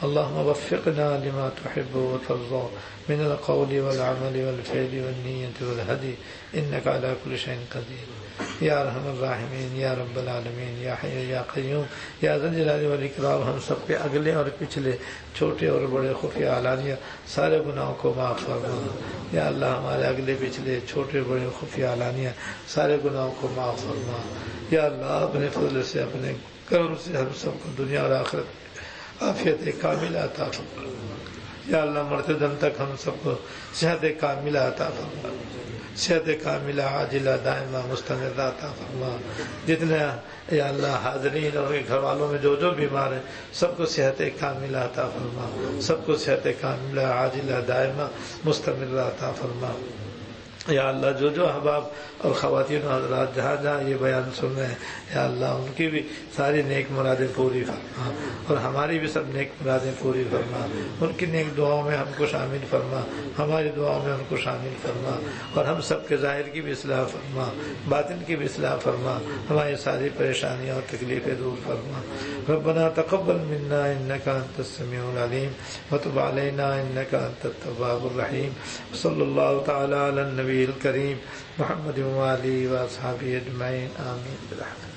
اللهم وفقنا لما تحب وترضى من القول والعمل والفعل والنية والهدي، إنك على كل شيء قدير، یا ارحم الراحمین، یا رب العالمین، یا حی یا قیوم، یا ذا الجلال والاکرام، ہم سب کے اگلے اور پچھلے چھوٹے اور بڑے خفیہ علانیہ سارے گناہوں کو معاف فرما۔ یا اللہ ہمارے اگلے پچھلے چھوٹے بڑے خفیہ علانیہ سارے گناہوں کو معاف فرما۔ یا اللہ اپنے فضل سے، اپنے کرم سے ہم سب کو دنیا اور آخرت عافیت کاملہ عطا فرما۔ یا اللہ مرتے دم تک ہم سب کو صحت کاملہ عطا فرما، صحت کاملہ عاجلہ دائمہ مستمرہ عطا فرما۔ جتنے یا اللہ حاضرین اور گھر والوں میں جو بیمار ہیں سب کو صحت کاملہ عطا فرما، سب کو صحت کاملہ عاجلہ دائمہ مستمرہ عطا فرما۔ یا اللہ جو احباب اور خواتین و حضرات جہاں جہاں یہ بیان سن رہے ہیں، یا اللہ ان کی بھی ساری نیک مرادیں پوری فرما، اور ہماری بھی سب نیک مرادیں پوری فرما۔ ان کی نیک دعاؤں میں ہم کو شامل فرما، ہماری دعاؤں میں ان کو شامل فرما، اور ہم سب کے ظاہر کی بھی اصلاح فرما، باطن کی بھی اصلاح فرما، ہماری ساری پریشانیاں اور تکلیفیں دور فرما۔ ربنا تقبل منا انك انت السميع العليم وتب علينا انك انت التواب الرحيم، صلی اللہ تعالی علی النبی الکریم محمد و آلہ و اصحابہ اجمعین، آمین برحمتک۔